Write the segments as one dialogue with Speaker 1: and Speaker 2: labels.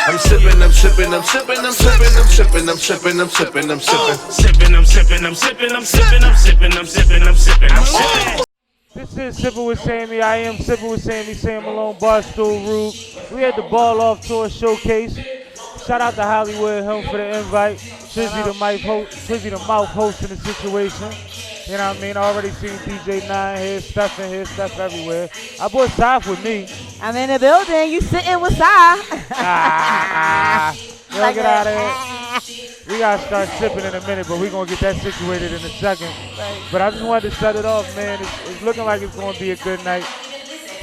Speaker 1: I'm sipping, I'm sipping, I'm sipping, I'm sipping, I'm sipping, I'm sipping, I'm sipping, I'm sipping.
Speaker 2: Sipping, I'm sipping, I'm sipping, I'm sipping, I'm sipping, I'm sipping, I'm sipping, I'm sipping.
Speaker 3: This is Sippin' with Sammie. I am Sippin' with Sammie, Sam Malone, Barstool, Rube. We had the Ball Off Tour showcase. Shout out to Hollywood Helm for the invite. Trizzy the Mouth hosting the situation. You know what I mean? I already seen DJ 9 here, Steph in here, Steph everywhere. I brought Saf with me.
Speaker 4: I'm in the building. You sitting with Si.
Speaker 3: Get out of here. We got to start sipping in a minute, but we're going to get that situated in a second.
Speaker 4: Right.
Speaker 3: But I just wanted to set it off, man. It's looking like it's going to be a good night.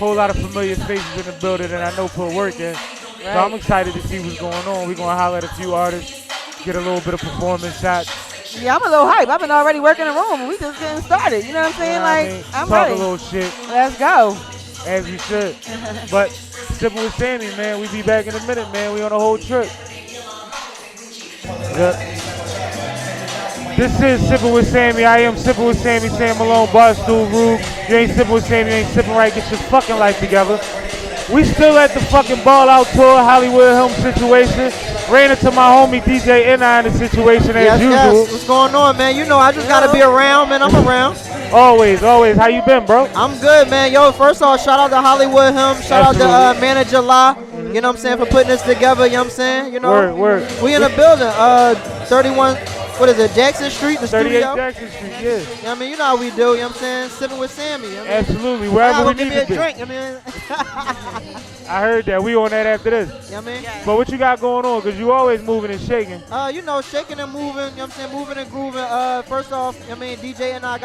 Speaker 3: Whole lot of familiar faces in the building, and I know put work in. So I'm excited to see what's going on. We're going to holler at a few artists, get a little bit of performance shots.
Speaker 4: Yeah, I'm a little hype. I've been already working the room. We just getting started. You know what I'm saying? I'm
Speaker 3: Talk
Speaker 4: ready.
Speaker 3: a little shit.
Speaker 4: Let's go.
Speaker 3: As we should. But Sippin' with Sammie, man. We be back in a minute, man. We on a whole trip. This is Sippin' with Sammie. I am Sippin' with Sammie, Sam Malone, Barstool, Rube. You ain't sippin' with Sammie, you ain't sippin' right. Get your fucking life together. We still at the fucking Ball Out Tour, Hollywood Helm situation. Ran into my homie DJ N.I. in the situation as usual.
Speaker 5: Yes. What's going on, man? You know I just gotta be around, man. I'm around.
Speaker 3: Always. How you been, bro?
Speaker 5: I'm good, man. Yo, first off, shout out to Hollywood Helm. Shout out to Manager La. You know what I'm saying, for putting this together. You know what I'm saying? You know,
Speaker 3: word.
Speaker 5: We in the building. 31. What is it, Jackson Street, the
Speaker 3: 38
Speaker 5: studio?
Speaker 3: Jackson Street, yeah.
Speaker 5: You know what I mean? You know how we do, you know what I'm saying? Sipping with Sammie. You know what I mean?
Speaker 3: Absolutely, wherever we need to be.
Speaker 5: Give me a drink, I mean.
Speaker 3: I heard that. We on that after this.
Speaker 5: You know what I mean?
Speaker 3: But what you got going on? Because you always moving and shaking.
Speaker 5: You know, shaking and moving, you know what I'm saying? Moving and grooving. First off, you know what I mean, DJ and I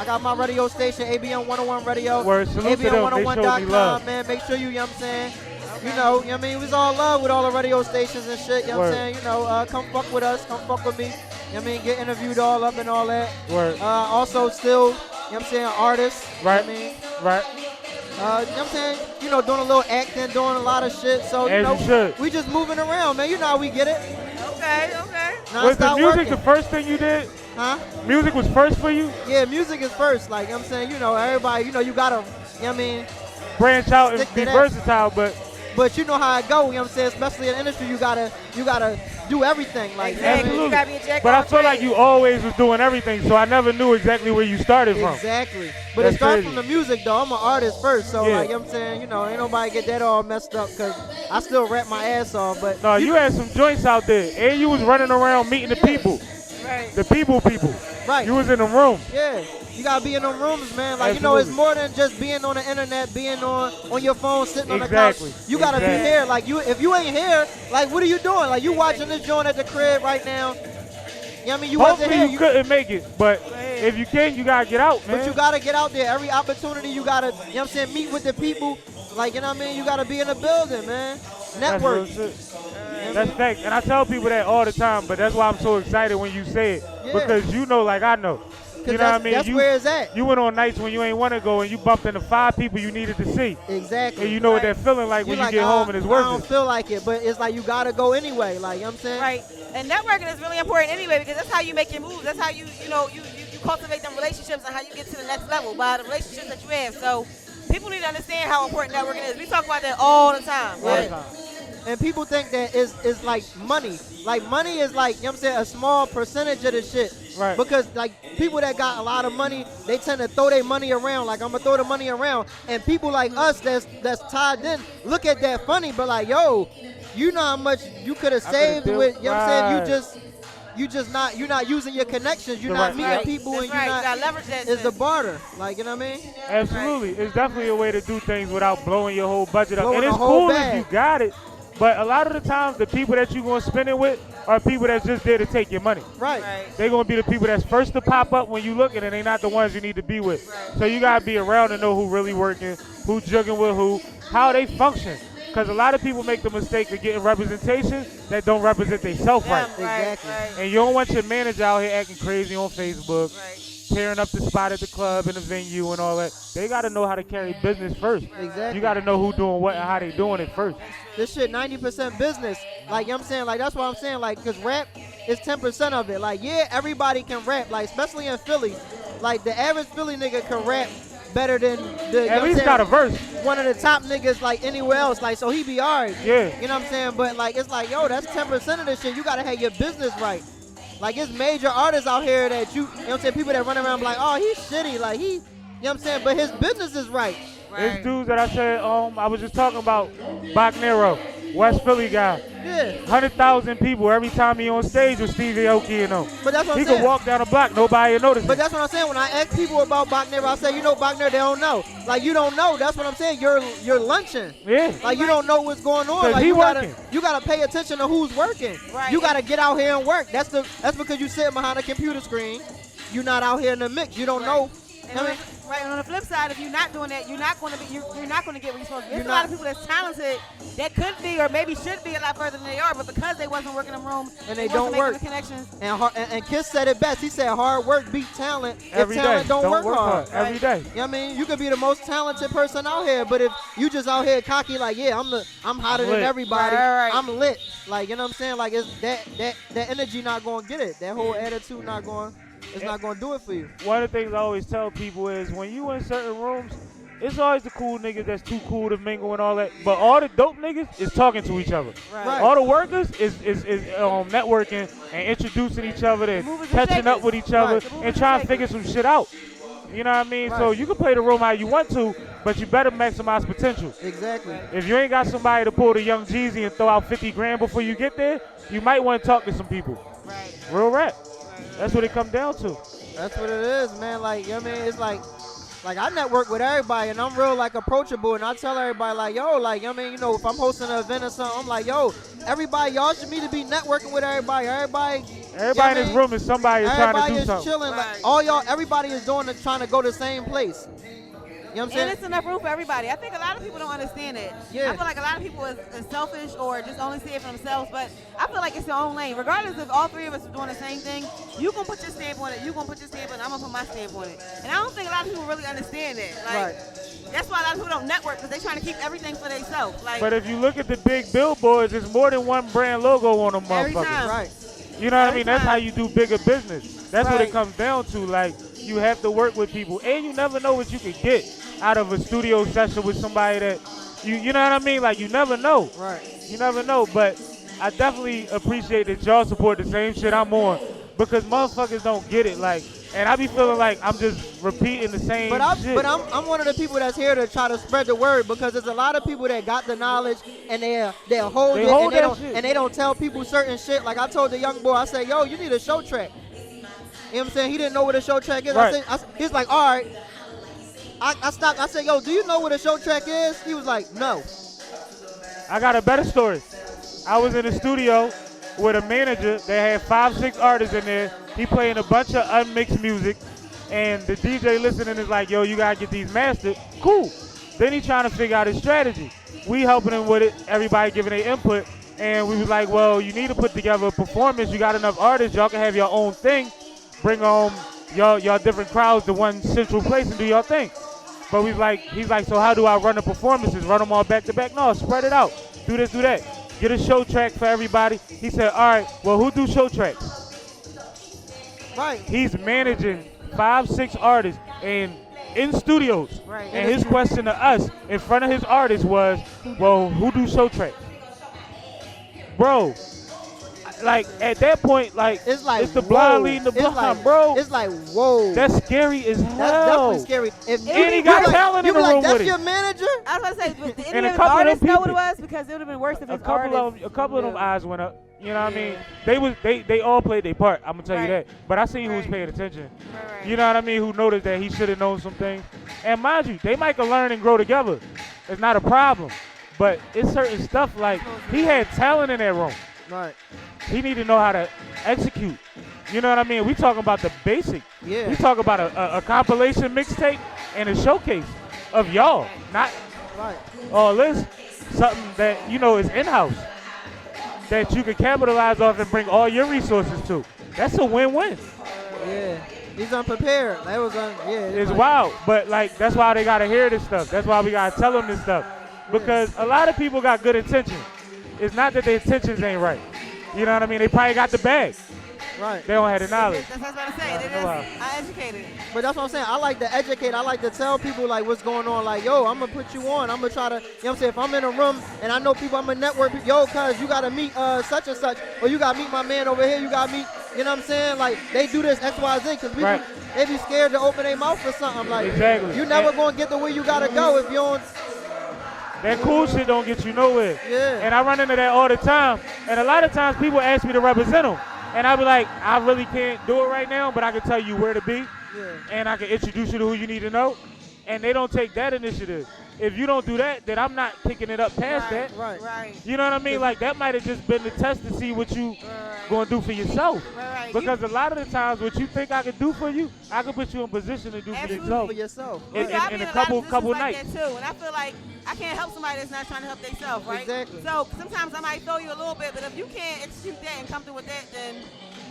Speaker 5: got my radio station, ABM 101 Radio.
Speaker 3: Word, salute to them. They showed me love.
Speaker 5: Man, make sure you know what I'm saying? You know what I mean? It was all love with all the radio stations and shit, you know what I'm saying? You know, come fuck with us, come fuck with me. You know what I mean? Get interviewed all up and all that.
Speaker 3: Word.
Speaker 5: Also still, you know what I'm saying, artist.
Speaker 3: Right.
Speaker 5: You know what I mean?
Speaker 3: Right.
Speaker 5: You know what I'm saying? You know, doing a little acting, doing a lot of shit. So, you
Speaker 3: As
Speaker 5: know,
Speaker 3: you should.
Speaker 5: we just moving around, man. You know how we get it.
Speaker 4: Okay.
Speaker 3: Was the
Speaker 5: Non-stop
Speaker 3: music
Speaker 5: working.
Speaker 3: the first thing you did?
Speaker 5: Huh?
Speaker 3: Music was first for you?
Speaker 5: Yeah, music is first. Like, you know what I'm saying? You know, everybody, you know, you gotta, you know what I mean?
Speaker 3: Branch out and
Speaker 5: Stick to
Speaker 3: be
Speaker 5: that.
Speaker 3: versatile,
Speaker 5: But you know how it go, you know what I'm saying? Especially in the industry, you gotta do everything. Like,
Speaker 4: Exactly.
Speaker 5: you know
Speaker 4: You gotta be a jack
Speaker 3: but I
Speaker 4: of all
Speaker 3: feel like
Speaker 4: trades.
Speaker 3: you always was doing everything, so I never knew exactly where you started
Speaker 5: what I mean?
Speaker 3: from.
Speaker 5: Exactly. But
Speaker 3: That's
Speaker 5: it starts
Speaker 3: crazy.
Speaker 5: from the music, though. I'm an artist first, so,
Speaker 3: Yeah.
Speaker 5: like, you know what I'm saying? You know, ain't nobody get that all messed up, because I still rap my ass off. But
Speaker 3: No, you had some joints out there, and you was running around meeting the people.
Speaker 4: Right.
Speaker 3: The people.
Speaker 5: Right.
Speaker 3: You was in the room.
Speaker 5: Yeah, you gotta be in them rooms, man. Like, you know, it's
Speaker 3: Absolutely.
Speaker 5: more than just being on the internet, being on your phone, sitting on the
Speaker 3: Exactly.
Speaker 5: couch. You gotta be
Speaker 3: Exactly.
Speaker 5: here. Like, if you ain't here, like, what are you doing? Like, you watching this joint at the crib right now. You know what I mean? You wasn't
Speaker 3: Hopefully
Speaker 5: here.
Speaker 3: you couldn't make it, but
Speaker 5: Right.
Speaker 3: if you can, you gotta get out, man.
Speaker 5: But you gotta get out there. Every opportunity, you gotta, you know what I'm saying, meet with the people. Like, you know what I mean? You gotta be in the building, man. Network.
Speaker 3: That's real shit. That's fact. And I tell people that all the time, but that's why I'm so excited when you say it.
Speaker 5: Yeah.
Speaker 3: Because you know like I know. You know what I mean?
Speaker 5: That's where it's at.
Speaker 3: You went on nights when you ain't want to go and you bumped into 5 people you needed to see.
Speaker 5: Exactly.
Speaker 3: And you know what that feeling like when you
Speaker 5: like,
Speaker 3: get home and it's working.
Speaker 5: I don't feel like it, but it's like you gotta go anyway. Like, you know what I'm saying?
Speaker 4: Right. And networking is really important anyway, because that's how you make your moves. That's how you cultivate them relationships and how you get to the next level by the relationships that you have. So people need to understand how important networking is. We talk about that all the time.
Speaker 3: All the
Speaker 4: Right?
Speaker 3: time.
Speaker 5: And people think that it's like money. Like, money is like, you know what I'm saying, a small percentage of the shit.
Speaker 3: Right.
Speaker 5: Because, like, people that got a lot of money, they tend to throw their money around. Like, I'm going to throw the money around. And people like us that's tied in look at that funny, but like, yo, you know how much you could have saved
Speaker 3: built-
Speaker 5: with, you know what I'm
Speaker 3: right.
Speaker 5: saying? You're not using your connections. You're
Speaker 3: The
Speaker 5: not
Speaker 3: right-
Speaker 5: meeting
Speaker 4: Right.
Speaker 5: people,
Speaker 4: That's
Speaker 5: and you're
Speaker 4: right.
Speaker 5: not.
Speaker 4: You gotta leverage that
Speaker 5: It's the
Speaker 4: shit.
Speaker 5: barter. Like, you know what I mean?
Speaker 3: Absolutely. It's definitely a way to do things without blowing your whole budget up.
Speaker 5: Blowing
Speaker 3: And
Speaker 5: the
Speaker 3: it's
Speaker 5: whole
Speaker 3: cool
Speaker 5: bag.
Speaker 3: if you got it. But a lot of the times, the people that you're going to spend it with are people that's just there to take your money.
Speaker 5: Right.
Speaker 4: Right.
Speaker 3: They're going to be the people that's first to pop up when you looking, and they're not the ones you need to be with.
Speaker 4: Right.
Speaker 3: So you got to be around to know who really working, who jugging with who, how they function. Because a lot of people make the mistake of getting representation that don't represent themselves
Speaker 4: Yeah,
Speaker 3: right.
Speaker 5: Exactly.
Speaker 4: Right.
Speaker 3: And you don't want your manager out here acting crazy on Facebook,
Speaker 4: Right.
Speaker 3: tearing up the spot at the club and the venue and all that. They got to know how to carry business first.
Speaker 5: Exactly.
Speaker 3: You got to know who doing what and how they doing it first.
Speaker 5: This shit 90% business. Like, you know what I'm saying? Like, that's what I'm saying. Like, because rap is 10% of it. Like, yeah, everybody can rap. Like, especially in Philly. Like, the average Philly nigga can rap better than the.
Speaker 3: At least got a verse.
Speaker 5: One of the top niggas like anywhere else, like so he be alright.
Speaker 3: Yeah.
Speaker 5: You know what I'm saying? But like it's like, yo, that's 10% of this shit. You gotta have your business right. Like it's major artists out here that you know what I'm saying, people that run around like, oh, he's shitty, like he, you know what I'm saying, but his business is right.
Speaker 3: There's dudes that I said, I was just talking about, Bach Nero, West Philly guy.
Speaker 5: Yeah.
Speaker 3: 100,000 people every time he on stage with Stevie Aoki and them.
Speaker 5: But that's what
Speaker 3: He
Speaker 5: I'm saying.
Speaker 3: could walk down the block, nobody would notice.
Speaker 5: But that's what I'm saying. When I ask people about Bachner, I say, you know, Bachner, they don't know. Like you don't know. That's what I'm saying. You're lunching.
Speaker 3: Yeah.
Speaker 5: Like you don't know what's going on.
Speaker 3: 'Cause
Speaker 5: Like
Speaker 3: he
Speaker 5: you
Speaker 3: working.
Speaker 5: gotta pay attention to who's working.
Speaker 4: Right.
Speaker 5: You gotta get out here and work. That's because you sit behind a computer screen. You're not out here in the mix. You don't know.
Speaker 4: And on the flip side, if you're not doing that, you're not going to get what you're supposed to be. There's a lot
Speaker 5: not-
Speaker 4: of people that's talented that could be or maybe should be a lot further than they are, but because they wasn't working in the room
Speaker 5: And they
Speaker 4: wasn't
Speaker 5: don't
Speaker 4: making
Speaker 5: work.
Speaker 4: the connections.
Speaker 5: And Kiss said it best. He said hard work beat talent.
Speaker 3: Every
Speaker 5: if talent
Speaker 3: day.
Speaker 5: don't work hard.
Speaker 3: Every day.
Speaker 5: You know what I mean? You could be the most talented person out here, but if you just out here cocky like, yeah, I'm hotter than
Speaker 3: lit.
Speaker 5: everybody.
Speaker 4: Right.
Speaker 5: I'm lit. Like, you know what I'm saying? Like it's that energy not going to get it. That whole attitude not going to do it for you.
Speaker 3: One of the things I always tell people is when you in certain rooms, it's always the cool niggas that's too cool to mingle and all that. But all the dope niggas is talking to each other.
Speaker 5: Right.
Speaker 3: All the workers is networking and introducing each other and
Speaker 4: Movers and
Speaker 3: catching up
Speaker 4: shakers.
Speaker 3: with each other
Speaker 5: Right.
Speaker 4: The movers
Speaker 3: and trying to
Speaker 4: and
Speaker 3: figure some shit out. You know what I mean?
Speaker 5: Right.
Speaker 3: So you can play the room how you want to, but you better maximize potential.
Speaker 5: Exactly.
Speaker 3: If you ain't got somebody to pull the Young Jeezy and throw out 50 grand before you get there, you might want to talk to some people.
Speaker 4: Right.
Speaker 3: Real rap. That's what it comes down to.
Speaker 5: That's what it is, man. Like, you know what I mean? It's like I network with everybody and I'm real like approachable and I tell everybody like, yo, like, you know what I mean? You know, if I'm hosting an event or something, I'm like, yo, everybody, y'all should need to be networking with everybody. Everybody
Speaker 3: Everybody in this room is somebody trying to
Speaker 5: everybody
Speaker 3: do
Speaker 5: is
Speaker 3: something.
Speaker 5: chilling.
Speaker 4: Right.
Speaker 5: Like, all y'all, everybody is doing it, trying to go to the same place. You know what I'm saying?
Speaker 4: And it's enough room for everybody. I think a lot of people don't understand it.
Speaker 5: Yeah.
Speaker 4: I feel like a lot of people is selfish or just only see it for themselves, but I feel like it's your own lane. Regardless if all three of us are doing the same thing, you gonna put your stamp on it, you gonna put your stamp on it, I'm gonna put my stamp on it. And I don't think a lot of people really understand that. Like,
Speaker 5: Right.
Speaker 4: that's why a lot of people don't network, because they trying to keep everything for themselves. Like,
Speaker 3: But if you look at the big billboards, there's more than one brand logo on them
Speaker 4: Every
Speaker 3: motherfuckers.
Speaker 4: time.
Speaker 5: Right.
Speaker 3: You know what I
Speaker 4: Every
Speaker 3: mean? That's
Speaker 4: time.
Speaker 3: how you do bigger business. That's what
Speaker 4: Right.
Speaker 3: it comes down to. Like, you have to work with people. And you never know what you can get out of a studio session with somebody that, you know what I mean? Like, you never know.
Speaker 5: Right.
Speaker 3: You never know. But I definitely appreciate that y'all support the same shit I'm on. Because motherfuckers don't get it. Like, and I be feeling like I'm just repeating the same
Speaker 5: But
Speaker 3: shit.
Speaker 5: I'm one of the people that's here to try to spread the word because there's a lot of people that got the knowledge and they'll hold
Speaker 3: They
Speaker 5: it
Speaker 3: hold that
Speaker 5: and
Speaker 3: shit.
Speaker 5: they don't tell people certain shit. Like I told the young boy, I said, yo, you need a show track. You know what I'm saying? He didn't know what a show track is.
Speaker 3: Right.
Speaker 5: He's like, all right. I stopped. I said, yo, do you know what a show track is? He was like, no.
Speaker 3: I got a better story. I was in the studio with a manager that had 5-6 artists in there. He playing a bunch of unmixed music, and the DJ listening is like, yo, you gotta get these mastered. Cool. Then he trying to figure out his strategy. We helping him with it, everybody giving their input, and we was like, well, you need to put together a performance. You got enough artists, y'all can have your own thing. Bring y'all different crowds to one central place and do your thing. But he's like, so how do I run the performances? Run them all back to back? No, spread it out. Do this, do that. Get a show track for everybody. He said, all right, well, who do show tracks?
Speaker 5: Right.
Speaker 3: He's managing 5-6 artists and in studios.
Speaker 4: Right.
Speaker 3: And his question to us in front of his artists was, well, who do show tracks? Bro, like at that point, like
Speaker 5: It's like
Speaker 3: it's the blind leading the
Speaker 5: It's
Speaker 3: blind,
Speaker 5: like,
Speaker 3: bro.
Speaker 5: It's like, whoa.
Speaker 3: That's scary as hell.
Speaker 5: That's definitely scary. If
Speaker 3: And he got
Speaker 5: you be
Speaker 3: talent
Speaker 5: you
Speaker 3: in the
Speaker 5: be like,
Speaker 3: room
Speaker 5: that's
Speaker 3: with
Speaker 5: your
Speaker 3: him.
Speaker 5: manager?
Speaker 4: I was going to say, did
Speaker 3: And
Speaker 4: any
Speaker 3: a
Speaker 4: of the
Speaker 3: couple of them
Speaker 4: artists know what it
Speaker 3: people-
Speaker 4: was? Because it would have been worse if
Speaker 3: A
Speaker 4: his
Speaker 3: couple of them
Speaker 4: artists.
Speaker 3: eyes went up. You know what I mean? They all played their part. I'm gonna tell you
Speaker 4: Right.
Speaker 3: that. But I seen who was
Speaker 4: Right.
Speaker 3: paying attention.
Speaker 4: Right.
Speaker 3: You know what I mean? Who noticed that he should have known some things. And mind you, they might can learn and grow together. It's not a problem. But it's certain stuff like he had talent in that room.
Speaker 5: Right.
Speaker 3: He need to know how to execute. You know what I mean? We talking about the basic.
Speaker 5: Yeah.
Speaker 3: We talk about a compilation mixtape and a showcase of y'all, not
Speaker 5: Right.
Speaker 3: all this. Something that is in-house that you can capitalize off and bring all your resources to. That's a win-win.
Speaker 5: Yeah. He's unprepared. That was
Speaker 3: It's wild, but like that's why they gotta hear this stuff. That's why we gotta tell them this stuff, because a lot of people got good intentions. It's not that their intentions ain't right. You know what I mean? They probably got the bag.
Speaker 5: Right.
Speaker 3: They don't have the knowledge.
Speaker 4: That's what I'm saying. It is uneducated.
Speaker 5: But that's what I'm saying. I like to educate. I like to tell people like what's going on. Like, yo, I'm gonna put you on. I'm gonna try to, you know what I'm saying? If I'm in a room and I know people, I'm gonna network. Yo, cuz you gotta meet such and such, or you gotta meet my man over here. You gotta meet, you know what I'm saying? Like they do this X, Y, Z because people they be scared to open their mouth for something. Like
Speaker 3: exactly.
Speaker 5: You never gonna get to where you gotta go if you don't.
Speaker 3: That cool shit don't get you nowhere.
Speaker 5: Yeah.
Speaker 3: And I run into that all the time. And a lot of times people ask me to represent them. And I be like, I really can't do it right now, but I can tell you where to be.
Speaker 5: Yeah.
Speaker 3: And I can introduce you to who you need to know. And they don't take that initiative. If you don't do that, then I'm not picking it up past that.
Speaker 5: Right.
Speaker 3: You know what I mean? Like that might have just been the test to see what you gonna do for yourself.
Speaker 4: Right.
Speaker 3: Because a lot of the times what you think I can do for you, I can put you in position to do for
Speaker 5: For
Speaker 3: yourself.
Speaker 5: yourself.
Speaker 3: In a
Speaker 4: lot
Speaker 3: couple
Speaker 4: of positions
Speaker 3: nights.
Speaker 4: like that too. And I feel like I can't help somebody that's not trying to help themselves, right?
Speaker 5: Exactly.
Speaker 4: So sometimes I might throw you a little bit, but if you can't execute that and come through with that, then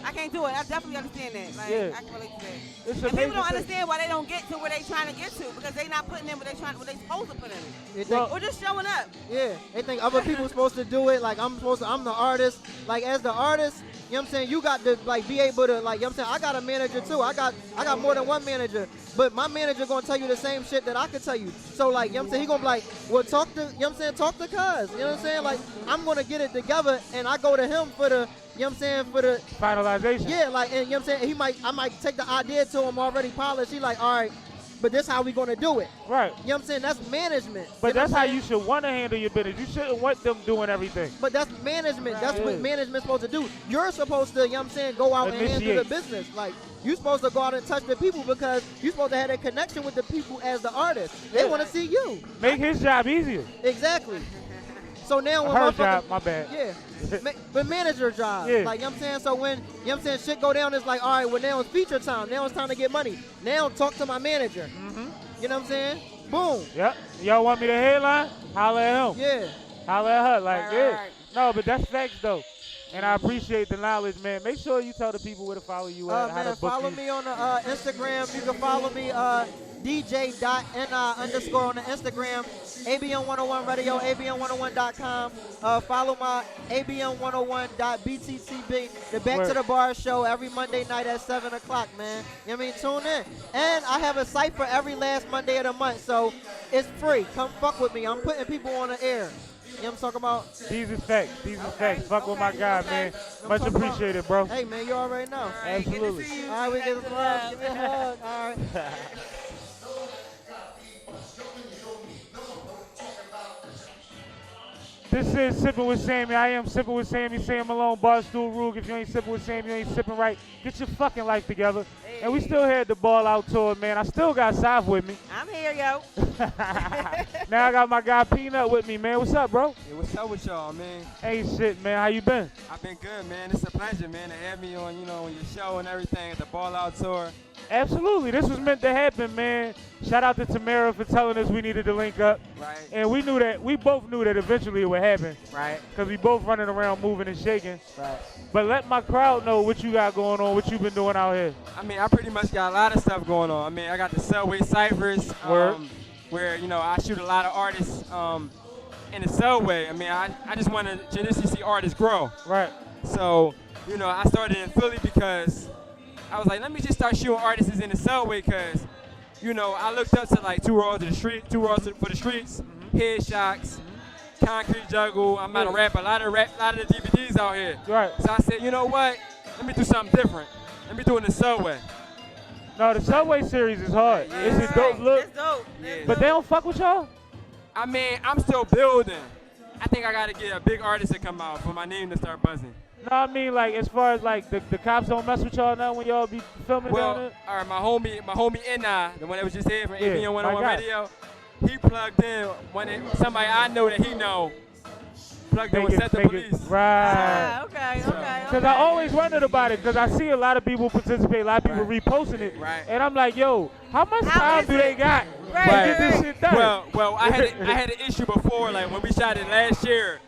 Speaker 4: I can't do it. I definitely understand that. Like I can relate to that.
Speaker 3: It's
Speaker 4: And people don't
Speaker 3: amazing.
Speaker 4: understand why they don't get to where they trying to get to because they not putting in what they supposed to put in.
Speaker 5: They think,
Speaker 4: Or just showing up.
Speaker 5: yeah, they think other people supposed to do it. Like I'm the artist. Like as the artist, you know what I'm saying? You got to like be able to like, you know what I'm saying? I got a manager too. I got more than one manager. But my manager gonna tell you the same shit that I could tell you. So like, you know what I'm saying? He gonna be like, well, talk to, you know what I'm saying? Talk to cuz. You know what I'm saying? Like I'm gonna get it together and I go to him for the, you know what I'm saying? For the
Speaker 3: Finalization.
Speaker 5: yeah, like, and you know what I'm saying? I might take the idea to him already polished. He like, all right, but this how we gonna do it.
Speaker 3: Right.
Speaker 5: You know what I'm saying? That's management.
Speaker 3: But
Speaker 5: You know
Speaker 3: that's
Speaker 5: what
Speaker 3: how
Speaker 5: I'm
Speaker 3: you should want to handle your business. You shouldn't want them doing everything.
Speaker 5: But that's management. That's what
Speaker 3: Yeah.
Speaker 5: management's supposed to do. You're supposed to, you know what I'm saying, go out and handle
Speaker 3: Initiate.
Speaker 5: the business. Like, you're supposed to go out and touch the people because you're supposed to have that connection with the people as the artist. They want to see you.
Speaker 3: Make his job easier.
Speaker 5: Exactly. So now when
Speaker 3: Her
Speaker 5: motherfucker-
Speaker 3: job, my bad.
Speaker 5: Yeah. But manager job.
Speaker 3: Yeah.
Speaker 5: Like, you know what I'm saying? So when, you know what I'm saying, shit go down, it's like, all right, well, now it's feature time. Now it's time to get money. Now talk to my manager. You know what I'm saying? Boom.
Speaker 3: Yep. Y'all want me to headline? Holla at him.
Speaker 5: Yeah.
Speaker 3: Holla at her. Like, yeah.
Speaker 4: Right.
Speaker 3: No, but that's facts, though. And I appreciate the knowledge, man. Make sure you tell the people where to follow you at, how
Speaker 5: Man,
Speaker 3: to book
Speaker 5: follow
Speaker 3: you.
Speaker 5: me on the Instagram. You can follow me DJ.ni_ on the Instagram. ABN101 Radio, ABN101.com. Follow my ABN101.bttb. The Back to the Bar show every Monday night at 7 o'clock, man. You know what I mean? Tune in. And I have a site for every last Monday of the month, so it's free. Come fuck with me. I'm putting people on the air. You know what I'm talking about?
Speaker 3: These is facts. These is facts. Fuck with my guy, man. Much
Speaker 5: talking about-
Speaker 3: appreciated, bro.
Speaker 5: Hey, man, you already know.
Speaker 3: Absolutely.
Speaker 5: All right, we get a hug. Give me a hug. All right.
Speaker 3: This is Sippin' with Sammie. I am Sippin' with Sammie. Sam Malone, Barstool Rule. If you ain't sipping with Sammie, you ain't sipping right. Get your fucking life together. And we still had the ball out tour, man. I still got Saf with me.
Speaker 4: I'm here, yo.
Speaker 3: Now I got my guy Peanut with me, man. What's up, bro?
Speaker 6: Yeah, what's up with y'all, man?
Speaker 3: Ain't shit, man. How you been?
Speaker 6: I've been good, man. It's a pleasure, man, to have me on, on your show and everything at the Ball Out Tour.
Speaker 3: Absolutely. This was meant to happen, man. Shout out to Tamara for telling us we needed to link up.
Speaker 6: Right.
Speaker 3: And we both knew that eventually it would happen.
Speaker 6: Right.
Speaker 3: Because we both running around moving and shaking.
Speaker 6: Right.
Speaker 3: But let my crowd know what you got going on, what you been doing out here.
Speaker 6: I mean, I pretty much got a lot of stuff going on. I mean, I got the Subway Cyphers,
Speaker 3: Word.
Speaker 6: where, I shoot a lot of artists in the Subway. I mean, I just want to just see artists grow.
Speaker 3: Right.
Speaker 6: So, I started in Philly because I was like, let me just start shooting artists in the Subway because, I looked up to like 2 Rows for the Streets, Headshots, Concrete Jungle. I'm about to rap a lot of the DVDs out here.
Speaker 3: Right.
Speaker 6: So I said, you know what? Let me do something different. Let me do it in the Subway.
Speaker 3: No, the Subway series is hard.
Speaker 6: Yeah.
Speaker 3: It's a dope look.
Speaker 4: That's dope.
Speaker 6: Yeah.
Speaker 3: But they don't fuck with y'all?
Speaker 6: I mean, I'm still building. I think I got to get a big artist to come out for my name to start buzzing.
Speaker 3: No, I mean, like, as far as, like, the cops don't mess with y'all now when y'all be filming down
Speaker 6: Well,
Speaker 3: there?
Speaker 6: all right, my homie N.I., the one that was just here from
Speaker 3: Yeah,
Speaker 6: ABN
Speaker 3: my
Speaker 6: 101
Speaker 3: guy.
Speaker 6: Radio, he plugged in when somebody I know that he know plugged in with Set the Police.
Speaker 3: Right.
Speaker 4: Okay.
Speaker 3: Because I always wondered about it because I see a lot of people participate, a lot of people reposting it.
Speaker 6: Right.
Speaker 3: And I'm like, yo, how much
Speaker 4: How
Speaker 3: time
Speaker 4: is
Speaker 3: do they
Speaker 4: it?
Speaker 3: got
Speaker 4: Right.
Speaker 3: to get this shit done?
Speaker 6: Well, I had an issue before, like when we shot it last year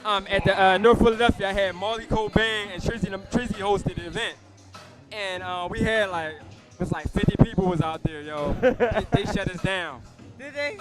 Speaker 6: at the North Philadelphia. I had Marley Cobain and Trizzy hosted the event, and we had it was like 50 people was out there, yo. They shut us down.
Speaker 4: Did they?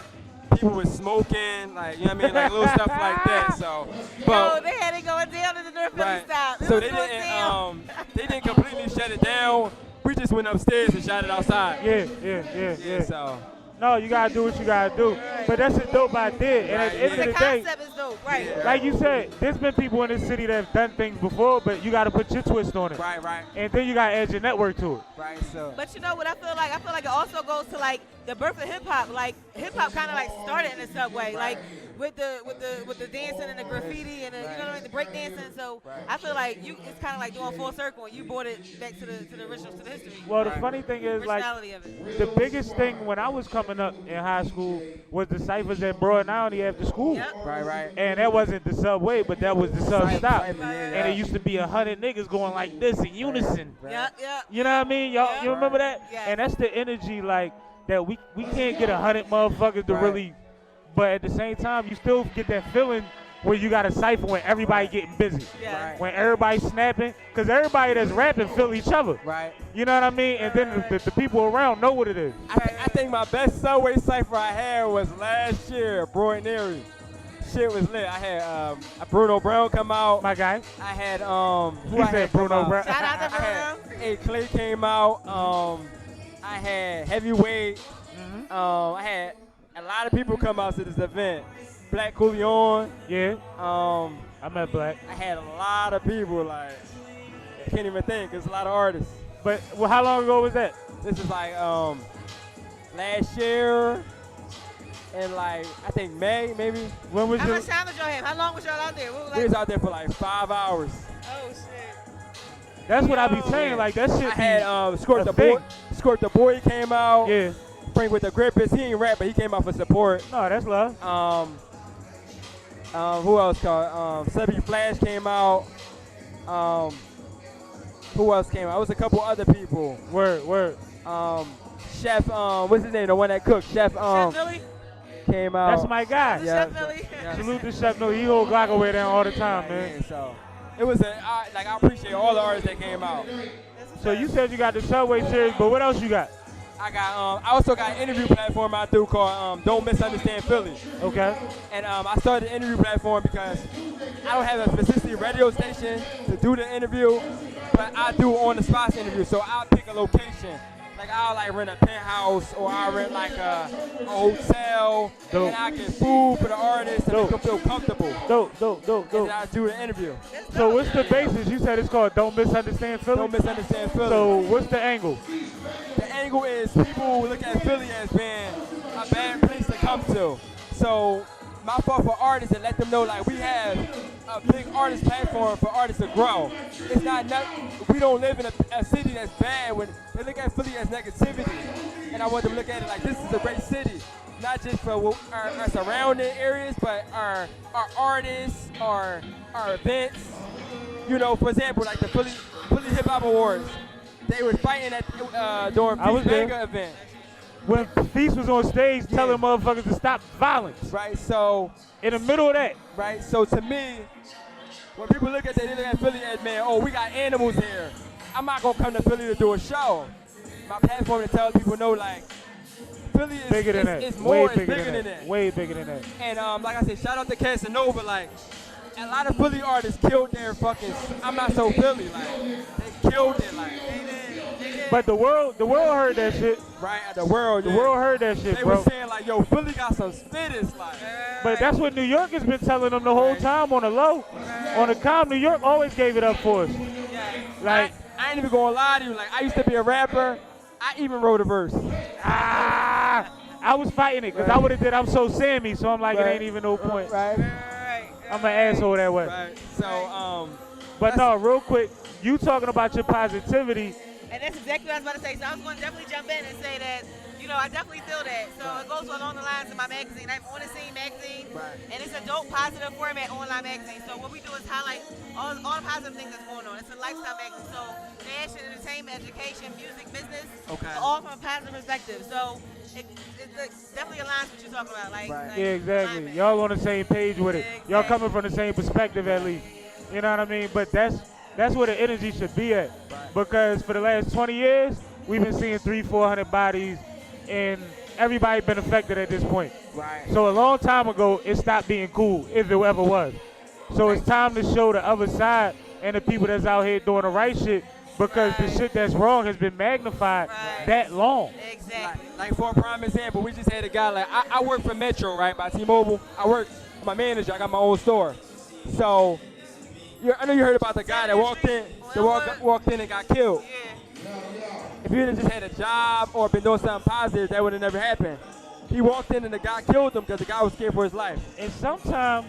Speaker 6: People was smoking, like little stuff like that. So,
Speaker 4: Yo, they had it going down in the North Philly
Speaker 6: right.
Speaker 4: style. It
Speaker 6: So
Speaker 4: was
Speaker 6: they
Speaker 4: going down.
Speaker 6: didn't complete completely shut it down. We just went upstairs and shot it outside.
Speaker 3: Yeah.
Speaker 6: So.
Speaker 3: No, you gotta do what you gotta do. But that's a dope idea. And at the end of the
Speaker 4: The
Speaker 3: day,
Speaker 4: concept is dope, right?
Speaker 3: like you said, there's been people in this city that have done things before, but you gotta put your twist on it.
Speaker 6: Right.
Speaker 3: And then you gotta add your network to it.
Speaker 6: Right, so.
Speaker 4: But you know what I feel like? I feel like it also goes to like the birth of hip hop. Like hip hop kind of like started in the subway, like with the dancing and the graffiti and the, you know what I mean, the break dancing. So I feel like it's kind of like doing full circle, and you brought it back to the originals, to the history.
Speaker 3: Well, the funny thing is, like,
Speaker 4: Originality of it.
Speaker 3: the biggest thing when I was coming up in high school was the ciphers at Broad County after school.
Speaker 4: Yep.
Speaker 6: Right.
Speaker 3: And that wasn't the subway, but that was the sub stop.
Speaker 6: Cypher, yeah.
Speaker 3: And it used to be 100 niggas going like this in unison.
Speaker 4: Yeah.
Speaker 3: You know what I mean? Y'all,
Speaker 4: Yeah.
Speaker 3: you remember that?
Speaker 4: Yeah.
Speaker 3: And that's the energy, like, that we can't get 100 motherfuckers to really, but at the same time, you still get that feeling where you got a cipher when everybody getting busy.
Speaker 4: Yeah.
Speaker 6: Right.
Speaker 3: When everybody snapping, because everybody that's rapping feel each other.
Speaker 6: Right.
Speaker 3: You know what I mean? And then the people around know what it is.
Speaker 6: I think my best subway cipher I had was last year, Broad Area. Shit was lit. I had Bruno Brown come out.
Speaker 3: My guy.
Speaker 6: I had who
Speaker 3: He
Speaker 6: I
Speaker 3: said
Speaker 6: had come
Speaker 3: Bruno
Speaker 6: out?
Speaker 3: Brown.
Speaker 4: Shout out to
Speaker 6: I had
Speaker 4: Bruno.
Speaker 6: A Clay came out. I had Heavyweight. I had a lot of people come out to this event. Black Coolion.
Speaker 3: Yeah.
Speaker 6: Um,
Speaker 3: I met Black.
Speaker 6: I had a lot of people. Like, I can't even think. There's a lot of artists.
Speaker 3: But well, how long ago was that?
Speaker 6: This is like last year. And like I think May maybe.
Speaker 3: When was
Speaker 4: How
Speaker 3: your?
Speaker 4: much time did y'all have? How long was y'all out there? What was
Speaker 6: We was
Speaker 4: like?
Speaker 6: out there for like 5 hours.
Speaker 4: Oh shit.
Speaker 3: That's what I be saying.
Speaker 6: Yeah.
Speaker 3: Like that shit.
Speaker 6: I had Squirt
Speaker 3: a
Speaker 6: the
Speaker 3: thing.
Speaker 6: Boy. Squirt the Boy came out.
Speaker 3: Yeah.
Speaker 6: Frank with the Grippers. He ain't rap, but he came out for support.
Speaker 3: No, that's love.
Speaker 6: Who else called? Subby Flash came out. Who else came out? It was a couple other people.
Speaker 3: Word.
Speaker 6: Chef, what's his name? The one that cooked. Chef,
Speaker 4: Chef Millie?
Speaker 6: came out.
Speaker 3: That's my guy.
Speaker 6: Yeah.
Speaker 4: Chef Millie?
Speaker 6: Yeah.
Speaker 3: Salute to Chef No. He hold glocawearradiostation down all the time, man.
Speaker 6: So it was I appreciate all the artists that came out.
Speaker 3: So you said you got the Subway series, but what else you got?
Speaker 6: I also got an interview platform I do called Don't Misunderstand Philly.
Speaker 3: Okay.
Speaker 6: And I started the interview platform because I don't have a specific radio station to do the interview, but I do on the spot interview. So I'll pick a location. Like I'll like rent a penthouse or I'll rent like a hotel.
Speaker 3: Dope.
Speaker 6: And I get food for the artist and
Speaker 3: Dope.
Speaker 6: they can feel comfortable.
Speaker 3: Dope.
Speaker 6: And then I do the interview.
Speaker 3: So what's the basis? You said it's called Don't Misunderstand Philly?
Speaker 6: Don't misunderstand Philly.
Speaker 3: So what's the angle?
Speaker 6: The angle is people look at Philly as being a bad place to come to. So my fault for artists and let them know like we have a big artist platform for artists to grow. It's not we don't live in a city that's bad when they look at Philly as negativity. And I want them to look at it like this is a great city. Not just for our surrounding areas, but our artists, our events. You know, for example, like the Philly Hip Hop Awards. They were fighting at during
Speaker 3: I was
Speaker 6: Peace
Speaker 3: there.
Speaker 6: Manga event.
Speaker 3: When Feast was on stage telling motherfuckers to stop violence.
Speaker 6: Right, so
Speaker 3: In the middle of that.
Speaker 6: right, so to me, when people look at they look at Philly as man, oh we got animals here. I'm not gonna come to Philly to do a show. My platform to tell people know like Philly is
Speaker 3: Bigger than that.
Speaker 6: It's more,
Speaker 3: Way
Speaker 6: it's
Speaker 3: bigger
Speaker 6: bigger
Speaker 3: than
Speaker 6: than that.
Speaker 3: Way bigger than that.
Speaker 6: And like I said, shout out to Casanova, like a lot of Philly artists killed their fucking I'm not so Philly, like they killed it like
Speaker 3: But the world heard that shit.
Speaker 6: right at the world.
Speaker 3: The
Speaker 6: yeah.
Speaker 3: world heard that shit,
Speaker 6: They
Speaker 3: bro.
Speaker 6: were saying like, yo, Philly got some spitters, like.
Speaker 3: But that's what New York has been telling them the whole time on the low. On the calm, New York always gave it up for us. Like,
Speaker 6: I ain't even gonna lie to you. Like, I used to be a rapper. I even wrote a verse.
Speaker 3: I was fighting it because I would have did I'm So Sammie, so I'm like, it ain't even no point.
Speaker 6: Right.
Speaker 3: I'm an asshole that way.
Speaker 6: Right. So,
Speaker 3: But no, real quick, you talking about your positivity.
Speaker 4: And that's exactly what I was about to say. So I was going to definitely jump in and say that, you know, I definitely feel that. So it goes along the lines of my magazine. I'm On the Scene magazine, and it's a dope, positive format online magazine. So what we do is highlight all the positive things that's going on. It's a lifestyle magazine. So fashion, entertainment, education, music, business, all from a positive perspective. So it definitely aligns with what you're talking about. Like
Speaker 3: Yeah, exactly.
Speaker 4: alignment.
Speaker 3: Y'all on the same page with it. Y'all
Speaker 4: Exactly.
Speaker 3: coming from the same perspective at least. You know what I mean? But that's where the energy should be at. Because for the last 20 years, we've been seeing 300-400 bodies, and everybody been affected at this point.
Speaker 6: right.
Speaker 3: So a long time ago, it stopped being cool, if it ever was. So it's time to show the other side and the people that's out here doing the right shit because the shit that's wrong has been magnified that long.
Speaker 4: Exactly.
Speaker 6: Like for a prime example, we just had a guy like I work for Metro, right, by T-Mobile. I work my manager. I got my own store. So I know you heard about the guy that walked in and got killed. If he would have just had a job or been doing something positive, that would have never happened. He walked in and the guy killed him because the guy was scared for his life.
Speaker 3: And sometimes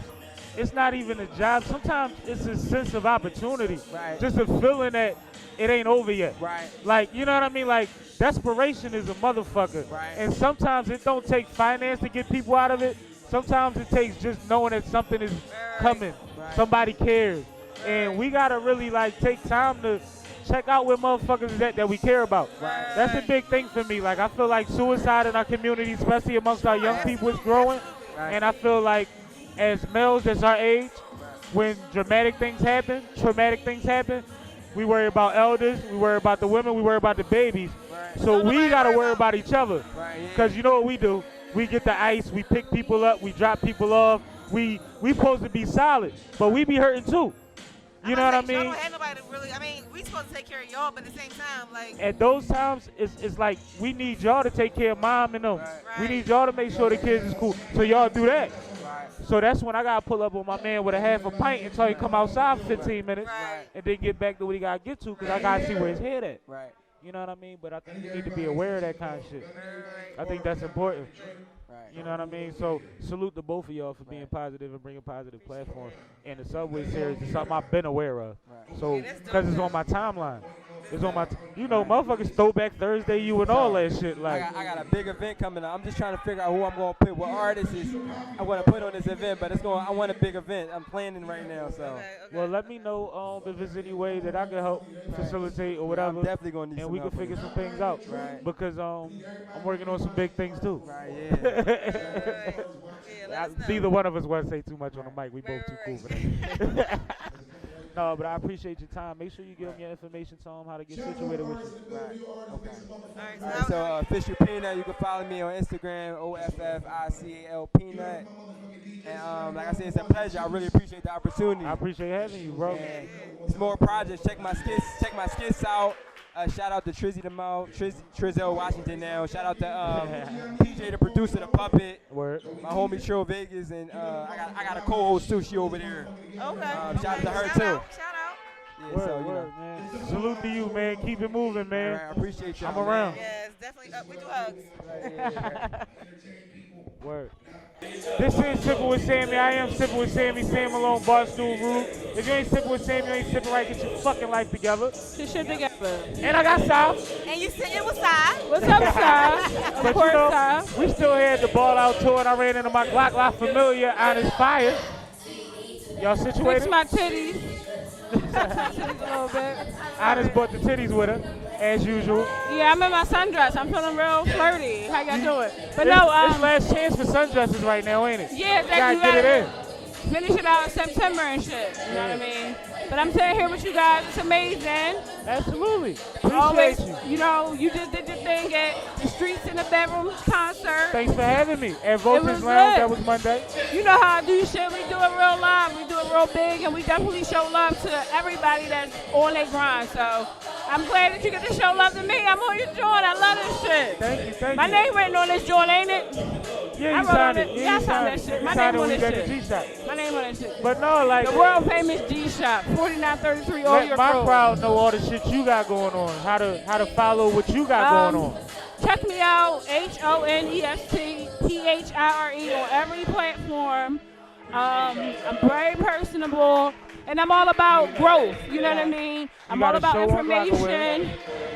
Speaker 3: it's not even a job. Sometimes it's a sense of opportunity.
Speaker 6: Right.
Speaker 3: Just a feeling that it ain't over yet.
Speaker 6: Right.
Speaker 3: Like, you know what I mean? Like, desperation is a motherfucker.
Speaker 6: Right.
Speaker 3: And sometimes it don't take finance to get people out of it. Sometimes it takes just knowing that something is coming.
Speaker 6: Right.
Speaker 3: Somebody cares. And we got to really, like, take time to check out where motherfuckers is at that we care about.
Speaker 6: Right.
Speaker 3: That's a big thing for me. Like, I feel like suicide in our community, especially amongst our young people, is growing.
Speaker 6: Right.
Speaker 3: And I feel like as males that's our age, when traumatic things happen, we worry about elders, we worry about the women, we worry about the babies.
Speaker 6: Right.
Speaker 3: So we got to worry about each other.
Speaker 6: Right, yeah.
Speaker 3: Because you know what we do? We get the ice, we pick people up, we drop people off. We supposed to be solid, but we be hurting too. You know what I mean?
Speaker 4: Y'all don't have nobody to really, we supposed to take care of y'all, but at the same time, like.
Speaker 3: At those times, it's like we need y'all to take care of mom and them.
Speaker 6: Right.
Speaker 3: We need y'all to make sure the kids is cool. So y'all do that.
Speaker 6: Right.
Speaker 3: So that's when I got to pull up on my man with a half a pint until he come outside for 15 minutes
Speaker 4: Right.
Speaker 3: and then get back to what he got to get to because I got to see where his head at.
Speaker 6: Right.
Speaker 3: You know what I mean? But I think you need to be aware of that kind of shit. I think that's important.
Speaker 6: Right.
Speaker 3: You know what I mean? So salute to both of y'all for being positive and bringing positive platforms. And the Subway series is something I've been aware of.
Speaker 6: Right.
Speaker 3: So because it's on my timeline. It's on my, motherfuckers Throwback Thursday you and all that shit. Like
Speaker 6: I got a big event coming up. I'm just trying to figure out who I'm going to put, what artists I'm going to put on this event. But I want a big event. I'm planning right now. So.
Speaker 3: Well, let me know if there's any way that I can help facilitate or whatever.
Speaker 6: I'm definitely going to need
Speaker 3: and
Speaker 6: some
Speaker 3: we can
Speaker 6: help
Speaker 3: figure
Speaker 6: with
Speaker 3: some things out.
Speaker 6: Right.
Speaker 3: Because I'm working on some big things too.
Speaker 6: Right, yeah.
Speaker 3: Neither one of us want to say too much on the mic. We both too cool for that. No, but I appreciate your time. Make sure you give them your information, tell them how to get situated with you.
Speaker 6: Right. Okay.
Speaker 4: All right,
Speaker 6: So Official Peanut, you can follow me on Instagram, OFFICAL Peanut. And like I said, it's a pleasure. I really appreciate the opportunity.
Speaker 3: I appreciate having you, bro.
Speaker 6: And it's more projects. Check my skits out. Shout out to Trizzy the Mouth, Trizzo Washington now. Shout out to PJ, the producer, the puppet.
Speaker 3: Word.
Speaker 6: My homie Trill Vegas, and I got a co-host too. She over there.
Speaker 4: Okay.
Speaker 6: Shout out to her too.
Speaker 4: Shout out.
Speaker 6: Yeah,
Speaker 3: Word,
Speaker 6: so, you
Speaker 3: word,
Speaker 6: know.
Speaker 3: man. Salute to you, man. Keep it moving, man.
Speaker 6: All right, I appreciate you.
Speaker 3: I'm around.
Speaker 4: Yes, definitely. We do hugs.
Speaker 3: Word. This is Sippin' with Sammie. I am Sippin' with Sammie, Sam Malone, Barstool Root. If you ain't sippin' with Sammie, you ain't sippin' right. Get your fucking life together.
Speaker 7: Your shit together.
Speaker 3: And I got South.
Speaker 4: And you sitting with side.
Speaker 7: What's up, Si?
Speaker 3: But
Speaker 7: Of course,
Speaker 3: you know,
Speaker 7: Si.
Speaker 3: we still had the ball out tour, and I ran into my Glock La Familia on his Phire. Y'all situated?
Speaker 7: Fix my titties. Fix my titties a little bit.
Speaker 3: Honest brought the titties with her, as usual.
Speaker 7: Yeah, I'm in my sundress. I'm feeling real flirty. How y'all doing? But
Speaker 3: It's
Speaker 7: no,
Speaker 3: last chance for sundresses right now, ain't it?
Speaker 7: yeah,
Speaker 3: You
Speaker 7: that
Speaker 3: gotta
Speaker 7: you
Speaker 3: get it in.
Speaker 7: finish it out in September and shit. You know what I mean? But I'm sitting here with you guys. It's amazing.
Speaker 3: Absolutely.
Speaker 7: Always,
Speaker 3: Appreciate you.
Speaker 7: you know, you just did your thing at the Streets in the Bedroom concert.
Speaker 3: Thanks for having me. At
Speaker 7: It
Speaker 3: Vulture's
Speaker 7: was
Speaker 3: Lounge,
Speaker 7: lit.
Speaker 3: that was Monday.
Speaker 7: You know how I do shit. We do it real live. We do it real big, and we definitely show love to everybody that's on their grind. So I'm glad that you get to show love to me. I'm on your joint. I love this shit.
Speaker 3: Thank you, thank
Speaker 7: My
Speaker 3: you.
Speaker 7: name written on this joint, ain't it?
Speaker 3: Yeah,
Speaker 7: I
Speaker 3: you
Speaker 7: wrote
Speaker 3: signed
Speaker 7: on
Speaker 3: it.
Speaker 7: it.
Speaker 3: Yeah,
Speaker 7: Yeah, I
Speaker 3: you
Speaker 7: signed
Speaker 3: signed
Speaker 7: that
Speaker 3: it.
Speaker 7: shit.
Speaker 3: You
Speaker 7: My
Speaker 3: signed
Speaker 7: name
Speaker 3: it
Speaker 7: on
Speaker 3: when you
Speaker 7: this
Speaker 3: got the
Speaker 7: shit.
Speaker 3: G-Shot.
Speaker 7: My name on that shit.
Speaker 3: But no, like,
Speaker 7: The world famous G-Shop, 4933 All
Speaker 3: let
Speaker 7: Your
Speaker 3: my
Speaker 7: Road.
Speaker 3: crowd know all the shit you got going on. How to follow what you got going on.
Speaker 7: Check me out, HONESTPHIRE on every platform. I'm very personable, and I'm all about growth. You know what I mean? I'm
Speaker 3: got
Speaker 7: all
Speaker 3: a
Speaker 7: about
Speaker 3: show on
Speaker 7: information.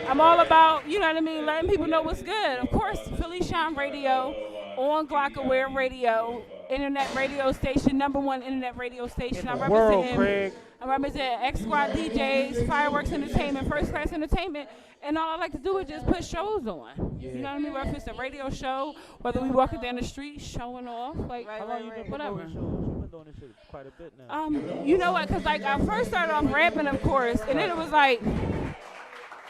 Speaker 7: I'm all about, you know what I mean, letting people know what's good. Of course, Philly Shine Radio on Glocawear Radio, internet radio station, #1 internet radio station.
Speaker 3: In the world, Craig.
Speaker 7: I represent X Squad DJs, Fireworks Entertainment, First Class Entertainment, and all I like to do is just put shows on. You know what I mean? Whether it's a radio show, whether we walking down the street showing off, like
Speaker 3: How long you been
Speaker 7: whatever.
Speaker 3: doing shows? You've been doing this shit quite a bit now.
Speaker 7: You know what? Cause like I first started off rapping, of course, and then it was like,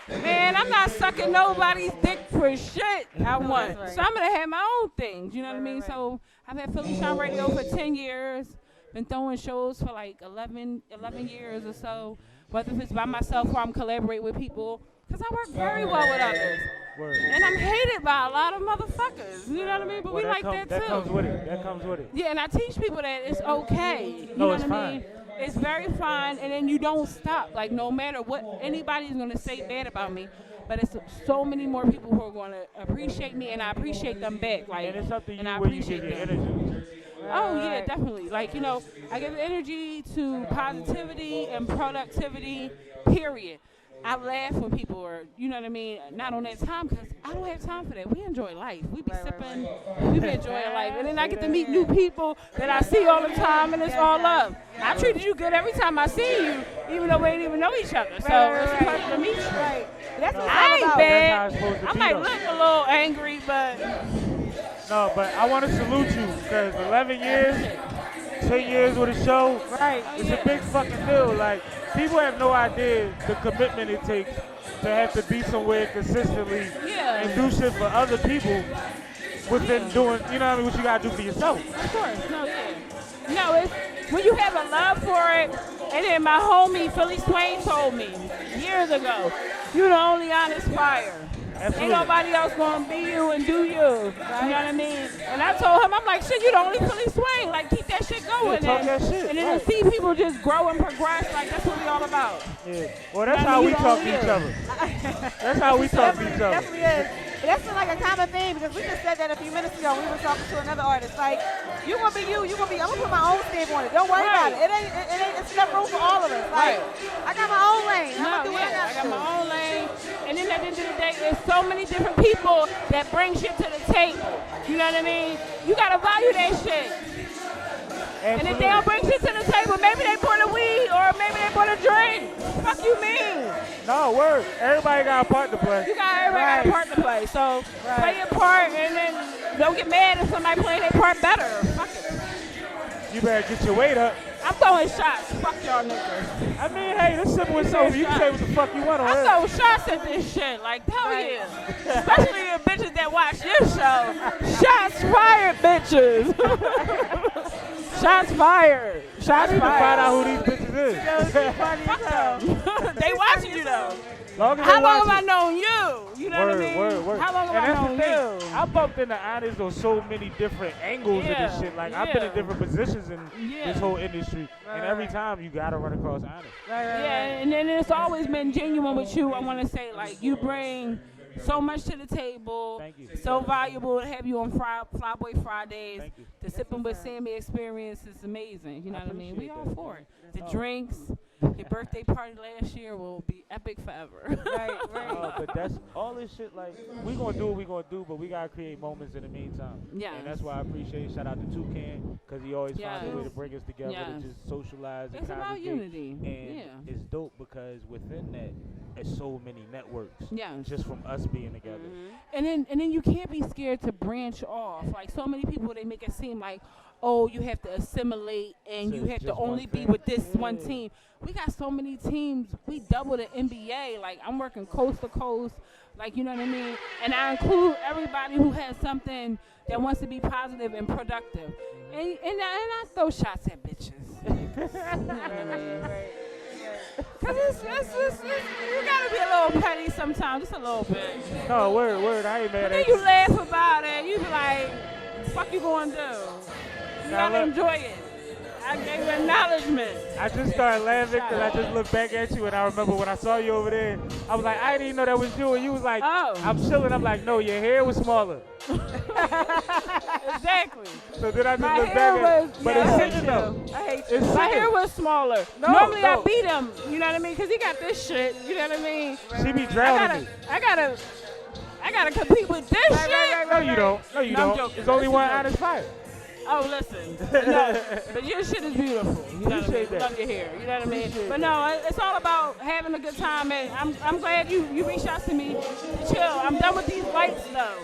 Speaker 7: man, I'm not sucking nobody's dick for shit I want. So I'm gonna have my own things. You know what I mean? So I've had Philly Shine Radio for 10 years. been throwing shows for like 11 years or so, whether if it's by myself or I'm collaborating with people, because I work very well with others.
Speaker 3: Word.
Speaker 7: And I'm hated by a lot of motherfuckers. You know what I mean? But we like that too.
Speaker 3: That comes with it. That comes with it.
Speaker 7: Yeah, and I teach people that it's okay. You know
Speaker 3: it's
Speaker 7: what I
Speaker 3: fine.
Speaker 7: mean? It's very fine, and then you don't stop. Like, no matter what anybody's going to say bad about me, but it's so many more people who are going to appreciate me, and I appreciate them back. Like,
Speaker 3: And it's up to you
Speaker 7: and I
Speaker 3: where you
Speaker 7: appreciate
Speaker 3: get your
Speaker 7: them.
Speaker 3: energy.
Speaker 7: Oh, yeah, definitely. Like, you know, I give energy to positivity and productivity, period. I laugh when people are, you know what I mean, not on that time, because I don't have time for that. We enjoy life. We be sipping, we be enjoying life. And then I get to meet new people that I see all the time, and it's all love. I treated you good every time I see you, even though we didn't even know each other. So it's a pleasure to meet you.
Speaker 4: Right. That's what
Speaker 7: I
Speaker 4: it's
Speaker 7: ain't
Speaker 4: all about.
Speaker 7: bad.
Speaker 3: That's how it's supposed to
Speaker 7: I
Speaker 3: be,
Speaker 7: might
Speaker 3: though.
Speaker 7: look a little angry, but
Speaker 3: No, but I want to salute you because 11 years, 10 years with a show,
Speaker 4: Right.
Speaker 3: it's a big fucking deal. Like, people have no idea the commitment it takes to have to be somewhere consistently
Speaker 7: Yeah.
Speaker 3: and do shit for other people within doing, you know what I mean, what you got to do for yourself.
Speaker 7: of course, no, yeah. No, it's when you have a love for it, and then my homie Philly Swain told me years ago, you the only honest Phire.
Speaker 3: Absolutely.
Speaker 7: Ain't nobody else gonna be you and do you. You know what I mean? And I told him, I'm like, shit, you the only Philly Swain. Like, keep that shit going.
Speaker 3: Yeah, talk that shit,
Speaker 7: and then
Speaker 3: right.
Speaker 7: to see people just grow and progress, like, that's what we all about.
Speaker 3: Yeah. Well, that's
Speaker 7: I mean,
Speaker 3: how we
Speaker 7: you
Speaker 3: talk
Speaker 7: don't
Speaker 3: to each
Speaker 7: live.
Speaker 3: other. That's how we talk to each other.
Speaker 4: Definitely is. That's like a common theme because we just said that a few minutes ago. We were talking to another artist. Like, you gonna be you. You gonna be. I'm gonna put my own stamp on it. Don't worry about it. It ain't. It's enough room for all of us. Like, I got my own lane. I'm gonna do what I got
Speaker 7: I got
Speaker 4: to.
Speaker 7: my own lane. And then at the end of the day, there's so many different people that bring shit to the table. You know what I mean? You gotta value that shit. And if they don't bring shit to the table, maybe they brought a weed or maybe they brought a drink. Fuck you mean?
Speaker 3: No, word. Everybody got a part to play.
Speaker 7: You got everybody got a part to play. So play your part and then don't get mad if somebody playing their part better. Fuck it.
Speaker 3: You better get your weight up.
Speaker 7: I'm throwing shots. Fuck y'all niggas.
Speaker 3: I mean, hey, this simple and sober. You can say what the fuck you want on
Speaker 7: I'm
Speaker 3: it.
Speaker 7: throwing shots at this shit. Like, hell yeah. Especially the bitches that watch this show. Shots fired, bitches. Shots fired. Shots
Speaker 3: I need to find
Speaker 7: fired.
Speaker 3: out who these bitches is.
Speaker 7: Fuck them. They watching you though.
Speaker 3: Long as
Speaker 7: How
Speaker 3: they
Speaker 7: long have I
Speaker 3: watching.
Speaker 7: known you? You know what I mean?
Speaker 3: Word.
Speaker 7: How long
Speaker 3: And
Speaker 7: have I
Speaker 3: that's
Speaker 7: known
Speaker 3: the thing.
Speaker 7: you?
Speaker 3: I bumped into honest on so many different angles of this shit. Like, I've been in different positions in this whole industry. And every time you got to run across honest.
Speaker 7: Yeah, and then it's always been genuine with you. I want to say, like, you bring so much to the table.
Speaker 3: Thank you.
Speaker 7: So valuable to have you on Flyboy Fridays.
Speaker 3: Thank you.
Speaker 7: The Sippin' with Sammie experience is amazing. You know what I mean? We all
Speaker 3: appreciate that.
Speaker 7: for it. The drinks, your birthday party last year will be epic forever.
Speaker 4: Right.
Speaker 3: But that's all this shit. Like, we gonna do what we gonna do, but we gotta create moments in the meantime.
Speaker 7: Yes.
Speaker 3: And that's why I appreciate. Shout out to Toucan because he always finds a way to
Speaker 7: Yes.
Speaker 3: bring us together
Speaker 7: Yes.
Speaker 3: to just socialize and
Speaker 7: It's about
Speaker 3: congregate.
Speaker 7: unity.
Speaker 3: And
Speaker 7: Yeah.
Speaker 3: it's dope because within that, there's so many networks.
Speaker 7: Yes.
Speaker 3: Just from us being together.
Speaker 7: And then you can't be scared to branch off. Like, so many people, they make it seem like, oh, you have to assimilate and
Speaker 3: So
Speaker 7: you
Speaker 3: it's
Speaker 7: have to
Speaker 3: just one
Speaker 7: only be
Speaker 3: thing.
Speaker 7: with this one team. We got so many teams. We double the NBA. Like, I'm working coast to coast. Like, you know what I mean? And I include everybody who has something that wants to be positive and productive. And I throw shots at bitches. You know what I mean? Because it's you got to be a little petty sometimes, just a little bit.
Speaker 3: No, word. I ain't mad
Speaker 7: But then
Speaker 3: at
Speaker 7: you
Speaker 3: you.
Speaker 7: laugh about it. You be like, fuck you going to do? You
Speaker 3: Now
Speaker 7: got to
Speaker 3: look.
Speaker 7: enjoy it. I gave you acknowledgement.
Speaker 3: I just started laughing because I just looked back at you and I remember when I saw you over there, I was like, I didn't even know that was you. And you was like,
Speaker 7: Oh.
Speaker 3: I'm chilling. I'm like, no, your hair was smaller.
Speaker 7: Exactly.
Speaker 3: So then I just
Speaker 7: My
Speaker 3: looked
Speaker 7: hair
Speaker 3: back at
Speaker 7: was,
Speaker 3: but
Speaker 7: yeah,
Speaker 3: it's sitting though.
Speaker 4: I hate you.
Speaker 3: It's
Speaker 7: My
Speaker 3: sitting.
Speaker 7: hair was smaller.
Speaker 3: No,
Speaker 7: Normally
Speaker 3: no.
Speaker 7: I beat him, you know what I mean? Because he got this shit, you know what I mean?
Speaker 3: She be drowning me.
Speaker 7: I gotta compete with this shit.
Speaker 3: No, you don't. No, you
Speaker 7: No, I'm
Speaker 3: don't.
Speaker 7: joking.
Speaker 3: There's only
Speaker 7: This
Speaker 3: one
Speaker 7: is
Speaker 3: honest Phire.
Speaker 7: Oh, listen. No, but your shit is beautiful. You know what I mean?
Speaker 3: Appreciate that.
Speaker 7: Love your hair. You know what I mean?
Speaker 3: Appreciate
Speaker 7: But no, it's all about having a good time. And I'm glad you reached out to me to chill. I'm done with these lights, though.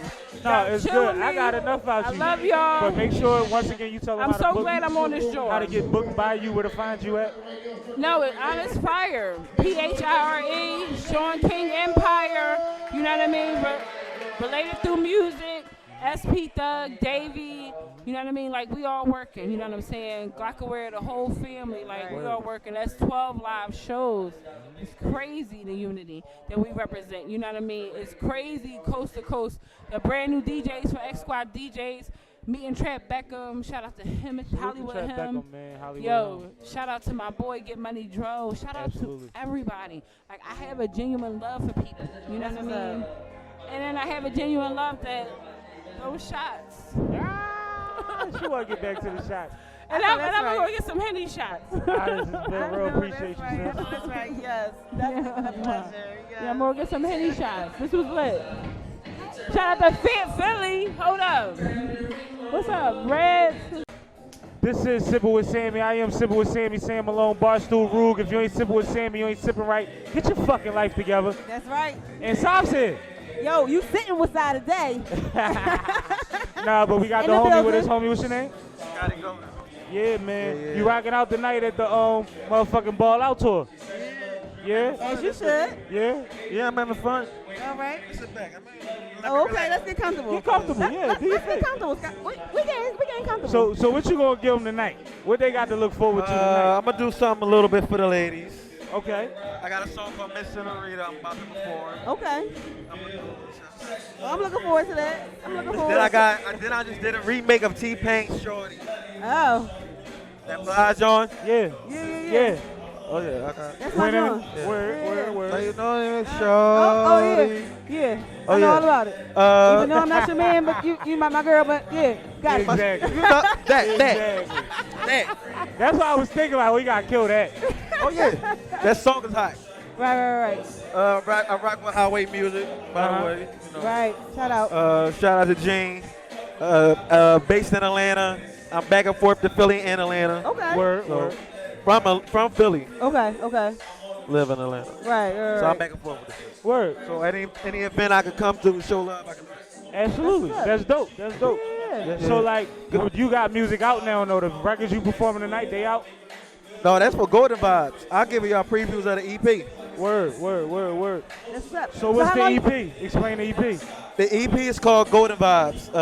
Speaker 3: No, it's
Speaker 7: Chill
Speaker 3: good.
Speaker 7: with me.
Speaker 3: I got enough out
Speaker 7: I
Speaker 3: you.
Speaker 7: love y'all.
Speaker 3: But make sure, once again, you tell them
Speaker 7: I'm
Speaker 3: how to
Speaker 7: so
Speaker 3: book
Speaker 7: glad I'm on this joint.
Speaker 3: how to get booked by you, where to find you at.
Speaker 7: No, it's Honest Phire. Phire. Sean King Empire. You know what I mean? Related through music. SP Thug, Davey, you know what I mean? Like, we all working, you know what I'm saying? Glocawear, the whole family, like, we all working. That's 12 live shows. It's crazy, the unity that we represent, you know what I mean? It's crazy, coast to coast. The brand new DJs for X Squad DJs, meeting Trap Beckham, shout out to him, Hollywood
Speaker 3: Trap
Speaker 7: him.
Speaker 3: Beckham, man, Hollywood
Speaker 7: Yo,
Speaker 3: him.
Speaker 7: shout out to my boy Get Money Dro. Shout out
Speaker 3: Absolutely.
Speaker 7: to everybody. Like, I have a genuine love for people, you know what I mean? And then I have a genuine love that those shots.
Speaker 3: She want to get back to the shots.
Speaker 7: And I'm going to get some Henny shots.
Speaker 3: This has been real. Appreciate you, sis.
Speaker 4: That's right, yes. That's a pleasure.
Speaker 7: Yeah, I'm going to get some Henny shots. This was lit. Shout out to Fit Philly. Hold up. What's up, Reds?
Speaker 3: This is Sippin' with Sammie. I am Sippin' with Sammie, Sam Malone, Barstool, Rug. If you ain't sippin' with Sammie, you ain't sippin' right. Get your fucking life together.
Speaker 4: That's right.
Speaker 3: And Sob's here.
Speaker 4: Yo, you sitting with side today.
Speaker 3: Nah, but we got
Speaker 4: In
Speaker 3: the
Speaker 4: the
Speaker 3: homie with
Speaker 4: building.
Speaker 3: us. Homie, what's your name?
Speaker 8: Scottie Golden.
Speaker 3: Yeah, man.
Speaker 8: Yeah.
Speaker 3: You rocking out tonight at the motherfucking Ball Out tour. Yeah?
Speaker 4: As you should.
Speaker 3: Yeah?
Speaker 8: Yeah, I'm having fun.
Speaker 4: All right.
Speaker 8: Sit back.
Speaker 4: Oh, okay, let's get comfortable.
Speaker 3: Get comfortable, yeah. Do your
Speaker 4: Let's get
Speaker 3: thing.
Speaker 4: comfortable, Scott. We getting comfortable.
Speaker 3: So what you gonna give them tonight? What they got to look forward to tonight?
Speaker 8: I'm going to do something a little bit for the ladies.
Speaker 3: Okay.
Speaker 8: I got a song called Miss Senorita I'm about to perform.
Speaker 4: Okay. Well, I'm looking forward to that. I'm looking forward.
Speaker 8: Then I just did a remake of T-Pain's Shorty.
Speaker 4: Oh.
Speaker 8: That flies on.
Speaker 3: Yeah.
Speaker 4: Yeah.
Speaker 8: Oh, yeah, I got it.
Speaker 4: That's my
Speaker 3: Winning.
Speaker 4: song.
Speaker 8: Yeah.
Speaker 3: Word.
Speaker 8: So you know it's Shorty.
Speaker 4: Oh, yeah.
Speaker 8: Oh,
Speaker 4: I know
Speaker 8: yeah.
Speaker 4: all about it. Even though I'm not your man, but you my girl, but yeah, got it.
Speaker 3: Exactly.
Speaker 8: You know, that.
Speaker 3: Exactly. That's why I was thinking like we gotta kill that.
Speaker 8: Oh, yeah. That song is hot.
Speaker 4: Right.
Speaker 8: I rock with highway music, by the way. You know.
Speaker 4: Right. Shout out.
Speaker 8: Shout out to Gene. Based in Atlanta. I'm back and forth to Philly and Atlanta.
Speaker 4: Okay.
Speaker 3: Word.
Speaker 8: So, from Philly,
Speaker 4: Okay.
Speaker 8: live in Atlanta.
Speaker 4: Right.
Speaker 8: So I'm back and forth with this.
Speaker 3: Word.
Speaker 8: So any event I could come to show love, I can do it.
Speaker 3: Absolutely. That's dope.
Speaker 4: Yeah.
Speaker 3: So like, you got music out now, though. The records you performing tonight, they out.
Speaker 8: No, that's for Golden Vibes. I'll give y'all previews of the EP.
Speaker 3: Word.
Speaker 4: That's what's up.
Speaker 3: So what's
Speaker 4: how
Speaker 3: the
Speaker 4: long-
Speaker 3: EP? Explain the EP.
Speaker 8: The EP is called Golden Vibes.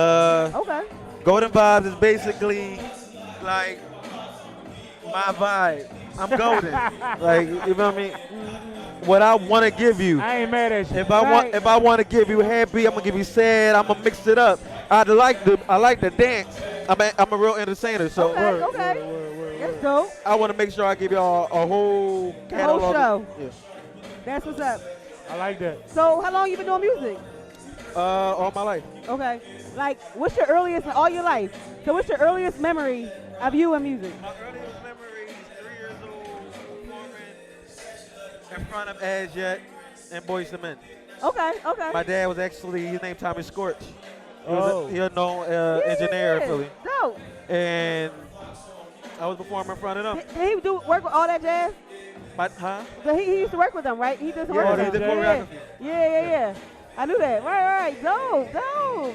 Speaker 4: Okay.
Speaker 8: Golden Vibes is basically like my vibe. I'm golden. Like, you know what I mean? What I want to give you.
Speaker 3: I ain't mad at you.
Speaker 8: If I want to give you happy, I'm gonna give you sad. I'm gonna mix it up. I like the dance. I'm a real entertainer, so
Speaker 4: Okay. That's dope.
Speaker 8: I want to make sure I give y'all a whole catalog.
Speaker 4: show.
Speaker 8: Yeah.
Speaker 4: That's what's up.
Speaker 3: I like that.
Speaker 4: So how long you been doing music?
Speaker 8: All my life.
Speaker 4: Okay. Like, what's your earliest in all your life? So what's your earliest memory of you and music?
Speaker 8: My earliest memory is 3 years old performing in front of Azjet and Boyz II Men.
Speaker 4: Okay.
Speaker 8: My dad was actually, his name Tommy Scorch. He
Speaker 3: Oh.
Speaker 8: was a known engineer in Philly.
Speaker 4: Dope.
Speaker 8: And I was performing in front of them.
Speaker 4: Did he work with all that jazz?
Speaker 8: Huh?
Speaker 4: So he used to work with them, right? He did some work
Speaker 8: Yeah,
Speaker 4: with
Speaker 8: he
Speaker 4: them.
Speaker 8: did choreography.
Speaker 4: Yeah. I knew that. Right. Dope.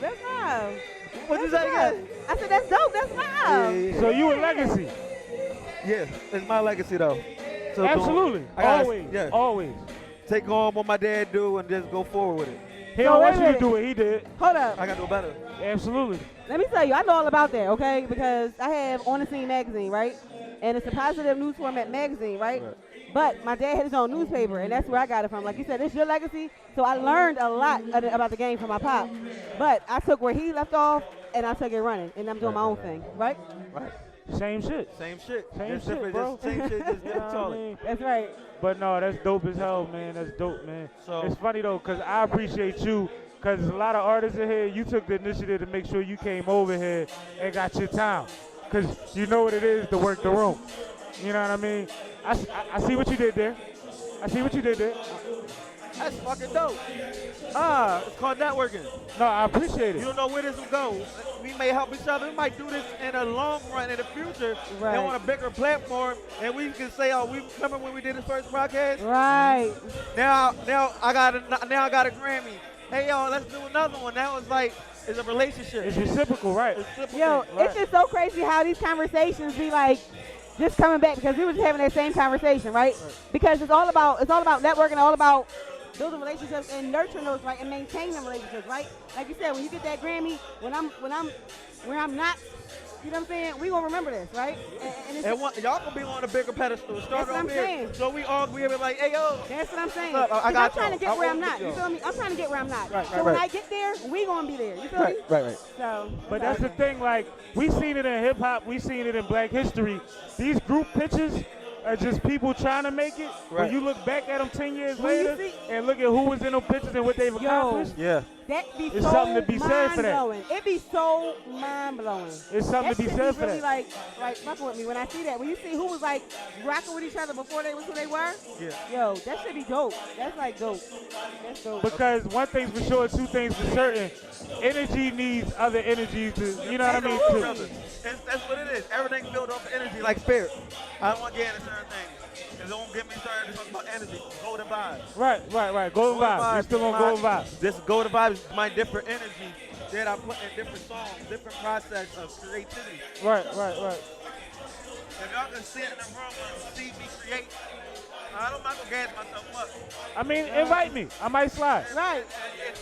Speaker 4: That's nice.
Speaker 8: What'd you
Speaker 4: That's
Speaker 8: say
Speaker 4: nice.
Speaker 8: again?
Speaker 4: I said that's dope. That's nice.
Speaker 3: So you a legacy.
Speaker 8: Yeah, it's my legacy though. So
Speaker 3: Absolutely.
Speaker 8: I gotta-
Speaker 3: Always.
Speaker 8: yeah.
Speaker 3: Always.
Speaker 8: Take on what my dad do and just go forward with it.
Speaker 3: He
Speaker 4: So
Speaker 3: don't
Speaker 4: wait
Speaker 3: want
Speaker 4: a
Speaker 3: you to
Speaker 4: minute.
Speaker 3: do what he did.
Speaker 4: Hold up.
Speaker 8: I gotta do better.
Speaker 3: Absolutely.
Speaker 4: Let me tell you, I know all about that, okay? Because I have On the Scene magazine, right? And it's a positive news format magazine, right? But my dad had his own newspaper, and that's where I got it from. Like you said, it's your legacy. So I learned a lot about the game from my pop. But I took where he left off, and I took it running, and I'm doing my own thing, right?
Speaker 8: Right.
Speaker 3: Same shit.
Speaker 8: Same shit.
Speaker 3: Same
Speaker 8: Just
Speaker 3: shit,
Speaker 8: different,
Speaker 3: bro.
Speaker 8: just same shit, just
Speaker 3: You know
Speaker 8: getting
Speaker 3: what I
Speaker 8: taller.
Speaker 3: mean?
Speaker 4: That's right.
Speaker 3: But no, that's dope as hell, man. That's dope, man.
Speaker 8: So-
Speaker 3: it's funny though, cause I appreciate you, cause there's a lot of artists in here. You took the initiative to make sure you came over here and got your time, cause you know what it is to work the room. You know what I mean? I see what you did there. I see what you did there.
Speaker 8: That's fucking dope. It's called networking.
Speaker 3: No, I appreciate
Speaker 8: You
Speaker 3: it.
Speaker 8: don't know where this will go. We may help each other. We might do this in the long run, in the future,
Speaker 4: Right.
Speaker 8: and on a bigger platform. And we can say, "Oh, we remember when we did this first podcast?
Speaker 4: Right.
Speaker 8: Now I got a Grammy. Hey, y'all, let's do another one." That was like, it's a relationship.
Speaker 3: It's reciprocal, right?
Speaker 8: It's simple
Speaker 4: Yo,
Speaker 8: thing.
Speaker 4: it's just so crazy how these conversations be like just coming back because we was having that same conversation, right? Because it's all about networking, all about building relationships and nurturing those, right, and maintaining them relationships, right? Like you said, when you get that Grammy, when I'm where I'm not, you know what I'm saying? We gonna remember this, right? And
Speaker 8: y'all gonna be on a bigger pedestal. Start
Speaker 4: That's what I'm
Speaker 8: over here.
Speaker 4: saying.
Speaker 8: So we all be like, hey yo.
Speaker 4: That's what I'm saying.
Speaker 8: Look, I got
Speaker 4: I'm trying to get
Speaker 8: y'all.
Speaker 4: where
Speaker 8: I
Speaker 4: I'm
Speaker 8: won't
Speaker 4: not.
Speaker 8: get
Speaker 4: You feel me? I'm trying to get where I'm not.
Speaker 8: Right,
Speaker 4: so when I get there, we gonna be there. You feel me?
Speaker 8: Right.
Speaker 4: So.
Speaker 3: But that's the thing, like, we seen it in hip hop, we seen it in Black history. These group pictures are just people trying to make it.
Speaker 8: Right.
Speaker 3: When you look back at them 10 years
Speaker 4: When you
Speaker 3: later
Speaker 4: see-
Speaker 3: and look at who was in them pictures and what they've accomplished,
Speaker 8: Yeah.
Speaker 4: That be
Speaker 3: It's
Speaker 4: so
Speaker 3: something to be said for that.
Speaker 4: mind-blowing. It be so mind-blowing.
Speaker 3: it's something to be said for
Speaker 4: really
Speaker 3: that.
Speaker 4: like fucking with me when I see that. When you see who was like rocking with each other before they was who they were,
Speaker 8: Yeah.
Speaker 4: yo, that should be dope. That's like dope. That's dope.
Speaker 3: Because one thing's for sure, two things for certain. Energy needs other energies to, you know what I mean?
Speaker 8: That's what it is. Everything's built off of energy, like spirit. I don't want to get into certain things. Because don't get me started to talk about energy. Golden vibes.
Speaker 3: Right. Golden vibes. We're still on golden vibes.
Speaker 8: This golden vibes is my different energy that I put in different songs, different process of creativity.
Speaker 3: Right.
Speaker 8: If y'all can sit in the room and see me create, I don't mind to gas myself up.
Speaker 3: I mean, invite me. I might slide.
Speaker 4: Right.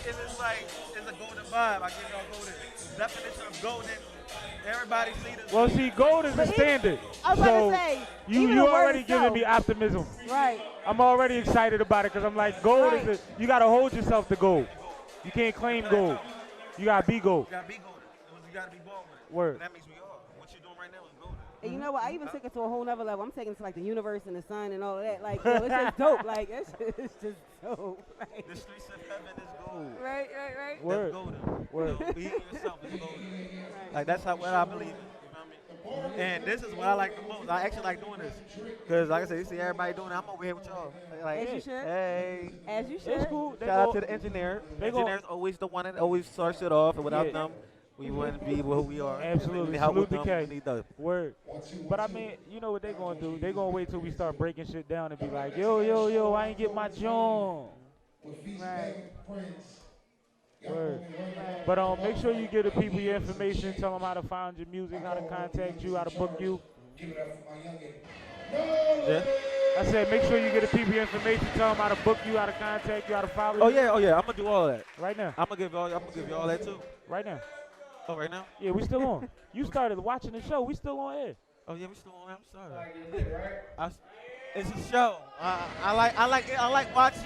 Speaker 8: It's like, it's a golden vibe. I give y'all golden. Definition of golden. Everybody see this.
Speaker 3: Well, see, gold is the standard.
Speaker 4: I was about to say, even
Speaker 3: you
Speaker 4: the word
Speaker 3: already
Speaker 4: itself.
Speaker 3: giving me optimism.
Speaker 4: Right.
Speaker 3: I'm already excited about it because I'm like, gold is you got to hold yourself to gold. You can't claim gold. You got to be gold.
Speaker 8: You gotta be golden. You gotta be born with it.
Speaker 3: Word.
Speaker 8: That means we are. What you're doing right now is golden.
Speaker 4: And you know what? I even took it to a whole nother level. I'm taking it to like the universe and the sun and all of that. Like, yo, it's just dope. Like, it's just dope. Like,
Speaker 8: The streets of heaven is gold.
Speaker 4: right.
Speaker 3: Word.
Speaker 8: That's golden.
Speaker 3: Word.
Speaker 8: Be yourself is golden. Like that's what I believe in. You know what I mean? And this is what I like the most. I actually like doing this because, like I said, you see everybody doing it. I'm over here with y'all. Like,
Speaker 4: As you should.
Speaker 8: hey.
Speaker 4: As you should.
Speaker 3: It's cool.
Speaker 8: Shout out to the engineer.
Speaker 3: they go-
Speaker 8: Engineer's always the one that always starts it off, and without
Speaker 3: Yeah.
Speaker 8: them, we wouldn't be who we are.
Speaker 3: Absolutely.
Speaker 8: We need help with
Speaker 3: Salute
Speaker 8: them.
Speaker 3: the K.
Speaker 8: We need the
Speaker 3: Word. But I mean, you know what they gonna do? They gonna wait till we start breaking shit down and be like, yo, I ain't get my joint.
Speaker 4: Right.
Speaker 3: Word. But make sure you give the people your information, tell them how to find your music, how to contact you, how to book you.
Speaker 8: yeah.
Speaker 3: I said, make sure you give the people your information, tell them how to book you, how to contact you, how to follow
Speaker 8: Oh
Speaker 3: you.
Speaker 8: yeah. I'm gonna do all that.
Speaker 3: Right now.
Speaker 8: I'm gonna give you all that too.
Speaker 3: Right now.
Speaker 8: Oh, right now?
Speaker 3: Yeah, we still on. You started watching the show. We still on air.
Speaker 8: Oh yeah, we still on. I'm sorry. It's a show. I like watching.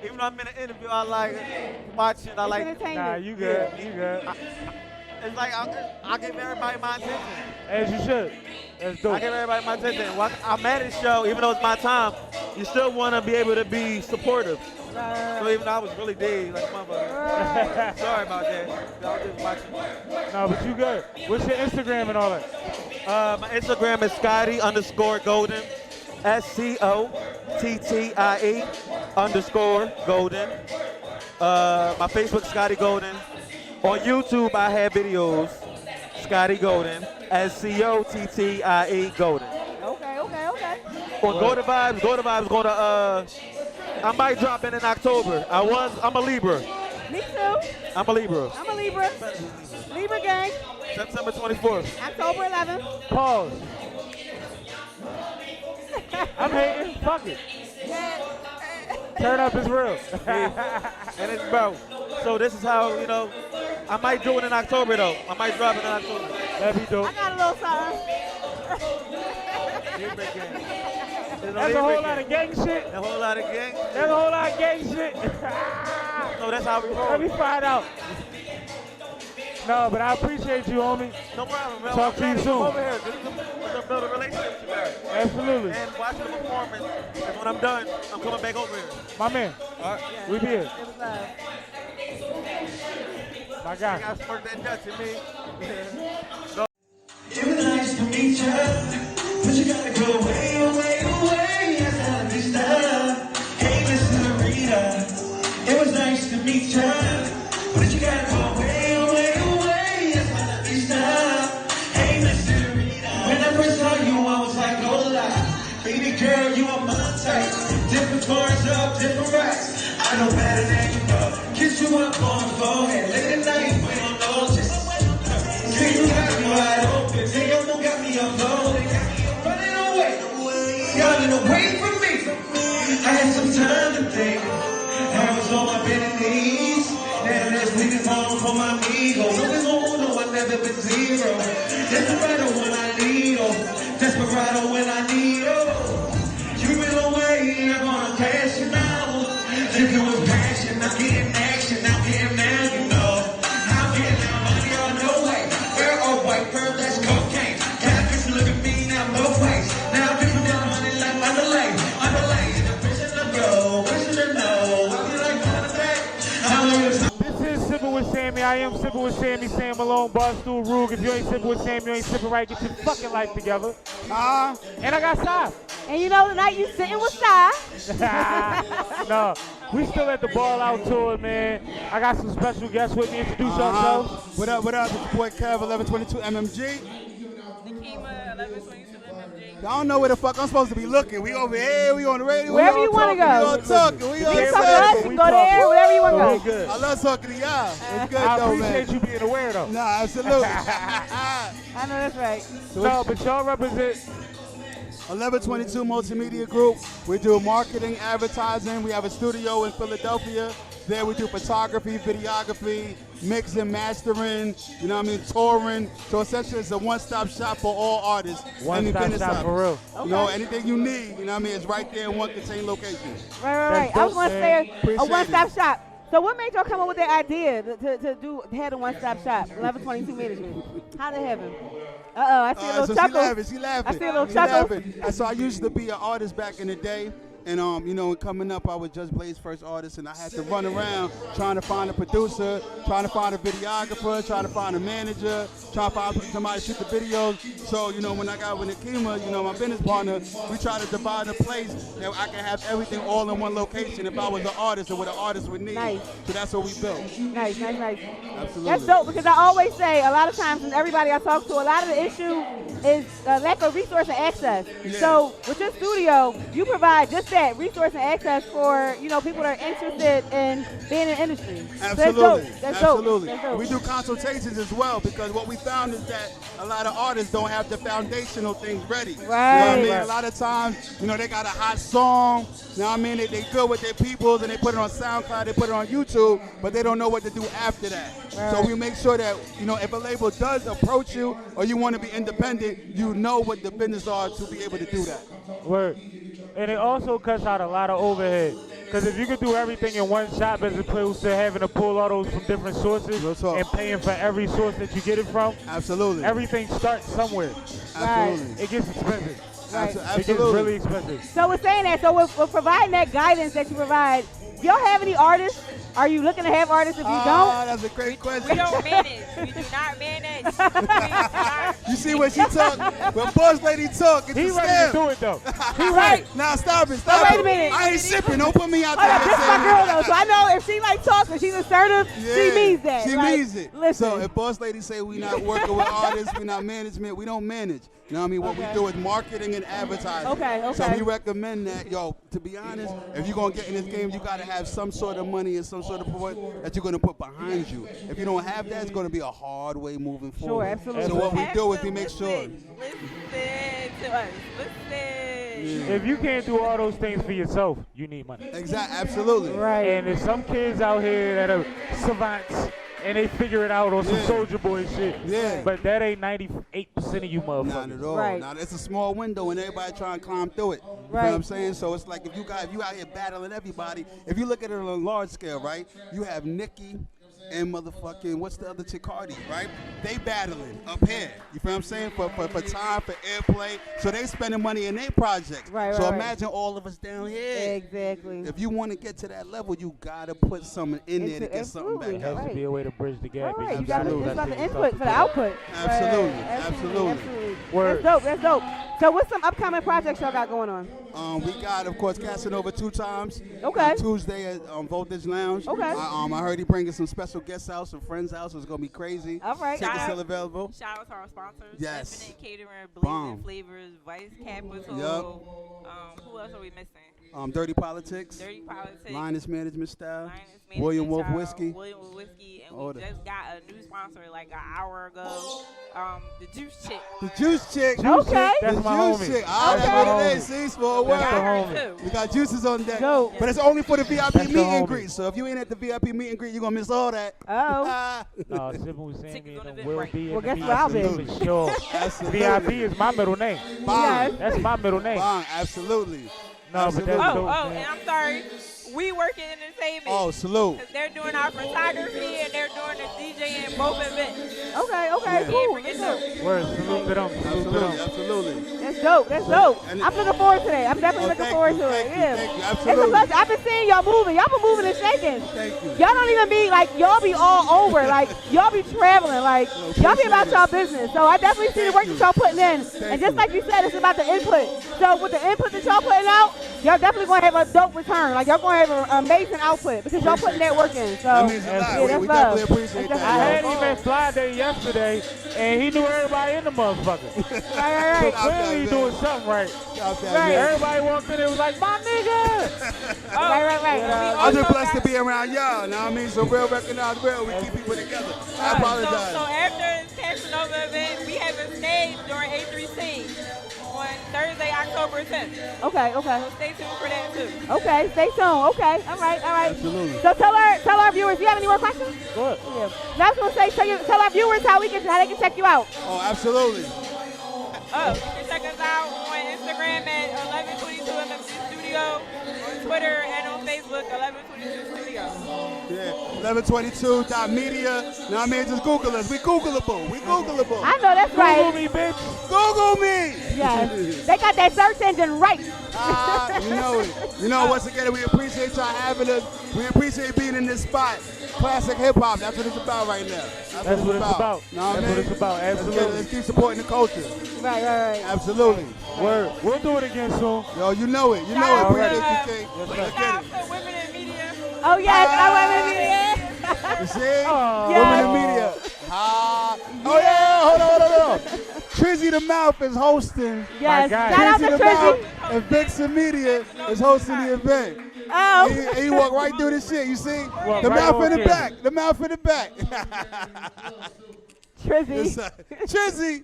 Speaker 8: Even though I'm in an interview, I like watching. I like.
Speaker 4: Entertainment.
Speaker 3: Nah, you good. You good.
Speaker 8: It's like I give everybody my attention.
Speaker 3: As you should. That's dope.
Speaker 8: I give everybody my attention. Well, I'm at this show, even though it's my time. You still want to be able to be supportive. So even though I was really dead, like motherfucker. Sorry about that. I was just watching.
Speaker 3: No, but you good. What's your Instagram and all that?
Speaker 8: My Instagram is Scottie_Golden. SCOTTIE_Golden. My Facebook, Scottie Golden. On YouTube, I have videos. Scottie Golden. SCOTTIE Golden.
Speaker 4: Okay.
Speaker 8: On Golden Vibes gonna I might drop in October. I'm a Libra.
Speaker 4: Me too.
Speaker 8: I'm a Libra.
Speaker 4: I'm a Libra. Libra gang.
Speaker 8: September 24th.
Speaker 4: October 11th.
Speaker 3: Pause. I'm hating. Fuck it. Turn up is real.
Speaker 8: And it's bro. So this is how, you know, I might do it in October though. I might drop it in October.
Speaker 3: That'd be dope.
Speaker 4: I got a little something.
Speaker 3: That's a whole lot of gang shit.
Speaker 8: A whole lot of gang.
Speaker 3: That's a whole lot of gang shit.
Speaker 8: No, that's how we roll.
Speaker 3: Let me find out. No, but I appreciate you, homie.
Speaker 8: No problem, bro.
Speaker 3: Talk to you soon.
Speaker 8: Over here. This is to build a relationship together.
Speaker 3: Absolutely.
Speaker 8: And watching the performance. And when I'm done, I'm coming back over here.
Speaker 3: My man.
Speaker 8: All right.
Speaker 3: We be here.
Speaker 4: It was love.
Speaker 3: My
Speaker 8: I
Speaker 3: guy.
Speaker 8: got smirk that Dutch in me.
Speaker 9: It was nice to meet ya, but you gotta go away, away, away. Hasta la vista. Hey, Miss Senorita. It was nice to meet ya, but you gotta go away, away, away. Hasta la vista. Hey, Miss Senorita. When I first saw you, I was like, oh la, baby girl, you are my type. Different cars up, different racks. I know better than you know. Kiss you up on the forehead, late at night, we don't know just. You got me wide open, they don't got me alone, they got me running away, running away from me. I had some time to think, hero. Desperado when I need, oh. Desperado when I need, oh. You been away, I'm gonna cash you now. Drinking with passion, I'm getting action, I'm getting mad, you know. I'm getting that money on no way. Girl or white girl, that's cocaine. Catfish, look at me, now no place. Now I'm getting down money like underlay. Underlay, in the vision to go, wishing to know. What you like on the back? How long is
Speaker 3: This is Sippin' with Sammie. I am Sippin' with Sammie, Sam Malone, Barstool, Rug. If you ain't sippin' with Sammie, you ain't sippin' right. Get your fucking life together. And I got Sai.
Speaker 4: And you know tonight you sitting with Sai.
Speaker 3: No, we still at the Ball Out tour, man. I got some special guests with me. Introduce yourselves.
Speaker 10: What up, what up? It's your boy Kev, 1122 MMG.
Speaker 7: Nikema, 1122 MMG.
Speaker 10: I don't know where the fuck I'm supposed to be looking. We over here, we on the radio.
Speaker 4: Wherever you want to go.
Speaker 10: We all talking. We
Speaker 4: You
Speaker 10: all
Speaker 4: can talk to us, you
Speaker 10: talking.
Speaker 4: can go there, whatever you want to
Speaker 3: So
Speaker 4: go.
Speaker 3: good.
Speaker 10: I love talking to y'all. It's good
Speaker 3: I
Speaker 10: though, man.
Speaker 3: appreciate you being aware, though.
Speaker 10: Nah, absolutely.
Speaker 4: I know that's right.
Speaker 3: No, but y'all represent
Speaker 10: 1122 Multimedia Group. We do marketing, advertising. We have a studio in Philadelphia. There we do photography, videography, mixing, mastering, you know what I mean, touring. So essentially it's a one-stop shop for all artists.
Speaker 3: one-stop
Speaker 10: business
Speaker 3: shop for real.
Speaker 10: You know, anything you need, you know what I mean, it's right there in one contained location.
Speaker 4: Right.
Speaker 3: That's
Speaker 4: I was going to
Speaker 3: dope,
Speaker 4: say
Speaker 3: man.
Speaker 4: a
Speaker 10: Appreciate
Speaker 4: one-stop
Speaker 10: it.
Speaker 4: shop. So what made y'all come up with that idea to have a one-stop shop, 1122 management? How did it happen? Uh-oh, I see a little
Speaker 10: so
Speaker 4: chuckle.
Speaker 10: she laughing.
Speaker 4: I see a little
Speaker 10: She
Speaker 4: chuckle.
Speaker 10: laughing. So I used to be an artist back in the day. And you know, coming up, I was Just Blaze's first artist, and I had to run around trying to find a producer, trying to find a videographer, trying to find a manager, trying to find somebody to shoot the videos. So, you know, when I got with Nikema, you know, my business partner, we tried to divide a place that I can have everything all in one location if I was an artist or what an artist would need.
Speaker 4: Nice.
Speaker 10: So that's what we built.
Speaker 4: Nice.
Speaker 10: Absolutely.
Speaker 4: That's dope because I always say a lot of times and everybody I talk to, a lot of the issue is lack of resource and access.
Speaker 10: Yeah.
Speaker 4: So with your studio, you provide just that resource and access for, you know, people that are interested in being in the industry.
Speaker 10: Absolutely.
Speaker 4: That's dope.
Speaker 10: Absolutely.
Speaker 4: That's dope.
Speaker 10: We do consultations as well because what we found is that a lot of artists don't have the foundational things ready. You know what I mean?
Speaker 4: Right.
Speaker 10: A lot of times, you know, they got a hot song, you know what I mean? They good with their peoples and they put it on SoundCloud, they put it on YouTube, but they don't know what to do after that.
Speaker 4: Right.
Speaker 10: So we make sure that, you know, if a label does approach you or you want to be independent, you know what the business are to be able to do that.
Speaker 3: Word. And it also cuts out a lot of overhead. Because if you could do everything in one shop as opposed to having to pull all those from different sources
Speaker 10: Real talk.
Speaker 3: and paying for every source that you get it from,
Speaker 10: Absolutely.
Speaker 3: everything starts somewhere.
Speaker 10: Absolutely.
Speaker 3: It gets expensive.
Speaker 4: Right.
Speaker 3: It gets
Speaker 10: Absolutely.
Speaker 3: really expensive.
Speaker 4: So with saying that, so with providing that guidance that you provide, do y'all have any artists? Are you looking to have artists if you don't?
Speaker 10: That's a great question.
Speaker 7: We don't manage. We do not manage. We do not.
Speaker 10: You see when she talk, when Boss Lady talk, it's
Speaker 3: He
Speaker 10: a
Speaker 3: ready
Speaker 10: scam.
Speaker 3: to do it, though.
Speaker 4: He right.
Speaker 10: Nah, stop it,
Speaker 4: But
Speaker 10: stop
Speaker 4: wait
Speaker 10: it.
Speaker 4: a minute.
Speaker 10: I ain't sipping. Don't put me out
Speaker 4: Hold
Speaker 10: there.
Speaker 4: up, this is my girl though, so I know if she like talking, she's assertive, she
Speaker 10: Yeah,
Speaker 4: means that.
Speaker 10: She
Speaker 4: Like,
Speaker 10: means it.
Speaker 4: Listen.
Speaker 10: So if Boss Lady say we not working with artists, we not management, we don't manage. You know what I mean? What
Speaker 4: Okay.
Speaker 10: we do is marketing and advertising.
Speaker 4: Okay.
Speaker 10: So we recommend that, yo, to be honest, if you're going to get in this game, you got to have some sort of money and some sort of support that you're going to put behind you. If you don't have that, it's going to be a hard way moving forward.
Speaker 4: absolutely.
Speaker 10: So what we do is we make sure.
Speaker 7: Listen to us. Listen.
Speaker 3: If you can't do all those things for yourself, you need money.
Speaker 10: Exactly, absolutely.
Speaker 4: Right.
Speaker 3: And there's some kids out here that are savants and they figure it out on some
Speaker 10: Yeah.
Speaker 3: Soldier Boy shit.
Speaker 10: Yeah.
Speaker 3: But that ain't 98% of you
Speaker 10: Not
Speaker 3: motherfuckers.
Speaker 10: at all.
Speaker 4: Right.
Speaker 10: Now it's a small window and everybody trying to climb through it. You know
Speaker 4: Right.
Speaker 10: what I'm saying? So it's like if you out here battling everybody, if you look at it on a large scale, right? You have Nicki and motherfucking what's the other chick, Cardi, right? They battling up here. You feel what I'm saying? For time, for airplay. So they spending money in their projects.
Speaker 4: Right,
Speaker 10: so
Speaker 4: right, right.
Speaker 10: imagine all of us down here.
Speaker 4: Exactly.
Speaker 10: If you want to get to that level, you gotta put something in there to get something
Speaker 4: Absolutely.
Speaker 10: back
Speaker 3: There
Speaker 10: out.
Speaker 3: has to be a way to bridge the gap.
Speaker 4: All right, you got to
Speaker 3: Absolutely.
Speaker 4: it's about the
Speaker 3: That's
Speaker 4: input for the output.
Speaker 10: Absolutely,
Speaker 4: Right.
Speaker 10: absolutely.
Speaker 4: Absolutely.
Speaker 3: Word.
Speaker 4: That's dope. So what's some upcoming projects y'all got going on?
Speaker 10: We got, of course, Casanova 2 times.
Speaker 4: Okay.
Speaker 10: On Tuesday at Voltage Lounge.
Speaker 4: Okay.
Speaker 10: I heard he bringing some special guest house, some friends' house. It's gonna be crazy.
Speaker 4: All right.
Speaker 10: Tickets
Speaker 7: Shout
Speaker 10: still
Speaker 7: out.
Speaker 10: available.
Speaker 7: Shout out to our sponsors.
Speaker 10: Yes.
Speaker 7: Infinite Catering,
Speaker 10: Bomb.
Speaker 7: Blazing Flavors, Vice Capital.
Speaker 10: Yup.
Speaker 7: Who else are we missing?
Speaker 10: Dirty Politics.
Speaker 4: Dirty Politics.
Speaker 10: Linus Management Style.
Speaker 4: Linus Management
Speaker 10: William Wolf
Speaker 4: Style,
Speaker 10: Whiskey.
Speaker 4: William Wolf Whiskey, and
Speaker 10: All
Speaker 4: we
Speaker 10: that.
Speaker 4: just got a new sponsor like an hour ago. The Juice Chick.
Speaker 10: The Juice Chick.
Speaker 3: Okay. That's
Speaker 10: the
Speaker 3: my
Speaker 10: Juice
Speaker 3: homie.
Speaker 10: Chick. Ah,
Speaker 3: Okay.
Speaker 10: that's what it is. See, small world.
Speaker 3: That's the homie.
Speaker 10: We got juices on deck.
Speaker 5: Go.
Speaker 10: But it's only for the VIP
Speaker 3: That's the
Speaker 10: meet and
Speaker 3: homie.
Speaker 10: greet. So if you ain't at the VIP meet and greet, you're going to miss all that.
Speaker 5: Oh.
Speaker 3: No, Sippin' with Sammie
Speaker 4: Tickets on
Speaker 3: and
Speaker 4: the
Speaker 3: will
Speaker 4: Eventbrite.
Speaker 3: be in
Speaker 5: Well,
Speaker 3: the
Speaker 5: guess
Speaker 3: meet
Speaker 5: where I'll
Speaker 3: and
Speaker 5: be.
Speaker 3: greet for sure.
Speaker 10: Absolutely.
Speaker 3: VIP is my middle name.
Speaker 10: Bang.
Speaker 3: That's my middle name.
Speaker 10: Bang. Absolutely.
Speaker 3: No, but that's
Speaker 4: Oh,
Speaker 3: dope,
Speaker 4: oh,
Speaker 3: man.
Speaker 4: and I'm sorry. We work in entertainment.
Speaker 10: Oh, salute.
Speaker 4: 'Cause they're doing our photography and they're doing the DJ in both events.
Speaker 5: Okay,
Speaker 10: Yeah.
Speaker 5: cool. That's dope.
Speaker 3: Word, salute to them. Salute to
Speaker 10: Absolutely.
Speaker 3: them.
Speaker 10: Absolutely.
Speaker 5: That's dope. That's dope.
Speaker 10: And-
Speaker 5: I'm looking forward to that. I'm definitely
Speaker 10: Oh,
Speaker 5: looking
Speaker 10: thank
Speaker 5: forward
Speaker 10: you,
Speaker 5: to
Speaker 10: thank
Speaker 5: it.
Speaker 10: you,
Speaker 5: Yeah.
Speaker 10: thank you.
Speaker 5: It's a
Speaker 10: Absolutely.
Speaker 5: pleasure. I've been seeing y'all moving. Y'all been moving and shaking.
Speaker 10: Thank you.
Speaker 5: Y'all don't even be like, y'all be all over. Like, y'all be traveling. Like, y'all be about y'all business. So I definitely see the work that y'all putting in. And just like you said, it's about the input. So with the input that y'all putting out, y'all definitely going to have a dope return. Like, y'all going to have an amazing output because y'all putting that work in. So,
Speaker 10: That means a lot.
Speaker 5: yeah,
Speaker 10: We
Speaker 5: that's
Speaker 10: definitely
Speaker 5: love.
Speaker 10: appreciate
Speaker 5: That's
Speaker 10: that.
Speaker 3: I
Speaker 5: definitely
Speaker 3: had him at Fly Day yesterday, and he knew everybody in the motherfucker.
Speaker 5: Right.
Speaker 3: So
Speaker 10: Out there,
Speaker 3: clearly he
Speaker 10: man.
Speaker 3: doing something right.
Speaker 10: Out there,
Speaker 5: Right.
Speaker 10: man.
Speaker 3: Everybody walked in and was like, my nigga!
Speaker 5: Right.
Speaker 10: I'm just blessed to be around y'all. Know what I mean? So real recognize real. We keep people together. I
Speaker 4: So
Speaker 10: apologize.
Speaker 4: after this Casanova event, we have a stage during A3C on Thursday, October 10th.
Speaker 5: Okay.
Speaker 4: So stay tuned for that too.
Speaker 5: Okay, stay tuned. Okay, all right.
Speaker 10: Absolutely.
Speaker 5: So tell our viewers. You have any more questions?
Speaker 3: Good.
Speaker 5: Yeah. Now I was gonna say, tell our viewers how they can check you out.
Speaker 10: Oh, absolutely.
Speaker 4: Oh, you can check us out on Instagram at 1122 MMG Studio, on Twitter and on Facebook 1122 Studio.
Speaker 10: Yeah. 1122.media. Know what I mean? Just Google us. We Googleable. We Googleable.
Speaker 5: I know that's
Speaker 3: Google
Speaker 5: right.
Speaker 3: me, bitch.
Speaker 10: Google me.
Speaker 5: Yes, they got that search engine right.
Speaker 10: You know it. You know, once again, we appreciate y'all having us. We appreciate being in this spot. Classic hip hop. That's what it's about right now.
Speaker 3: That's what it's about.
Speaker 10: Know what I
Speaker 3: That's
Speaker 10: mean?
Speaker 3: what it's about. Absolutely.
Speaker 10: Let's keep supporting the culture.
Speaker 5: Right.
Speaker 10: Absolutely.
Speaker 3: Word. We'll do it again soon.
Speaker 10: Yo, you know it. You know it.
Speaker 3: Already.
Speaker 10: Appreciate you, King.
Speaker 3: Yes,
Speaker 10: Let's
Speaker 3: sir.
Speaker 10: get
Speaker 4: Shout
Speaker 10: it.
Speaker 4: out to women in media.
Speaker 5: Oh yes, I want to media.
Speaker 10: You see?
Speaker 3: Aw.
Speaker 10: Women in media. Oh yeah, hold on. Trizzy the Mouth is hosting.
Speaker 5: Yes,
Speaker 3: guy.
Speaker 5: shout out
Speaker 10: Trizzy
Speaker 5: to
Speaker 10: the
Speaker 5: Trizzy.
Speaker 10: Mouth and Vixen Media is hosting the event.
Speaker 5: Oh,
Speaker 10: He walked right through the shit. You see?
Speaker 3: Walk
Speaker 10: The
Speaker 3: right
Speaker 10: mouth
Speaker 3: on
Speaker 10: in the
Speaker 3: in.
Speaker 10: back. The mouth in the back.
Speaker 5: Trizzy.
Speaker 10: Trizzy.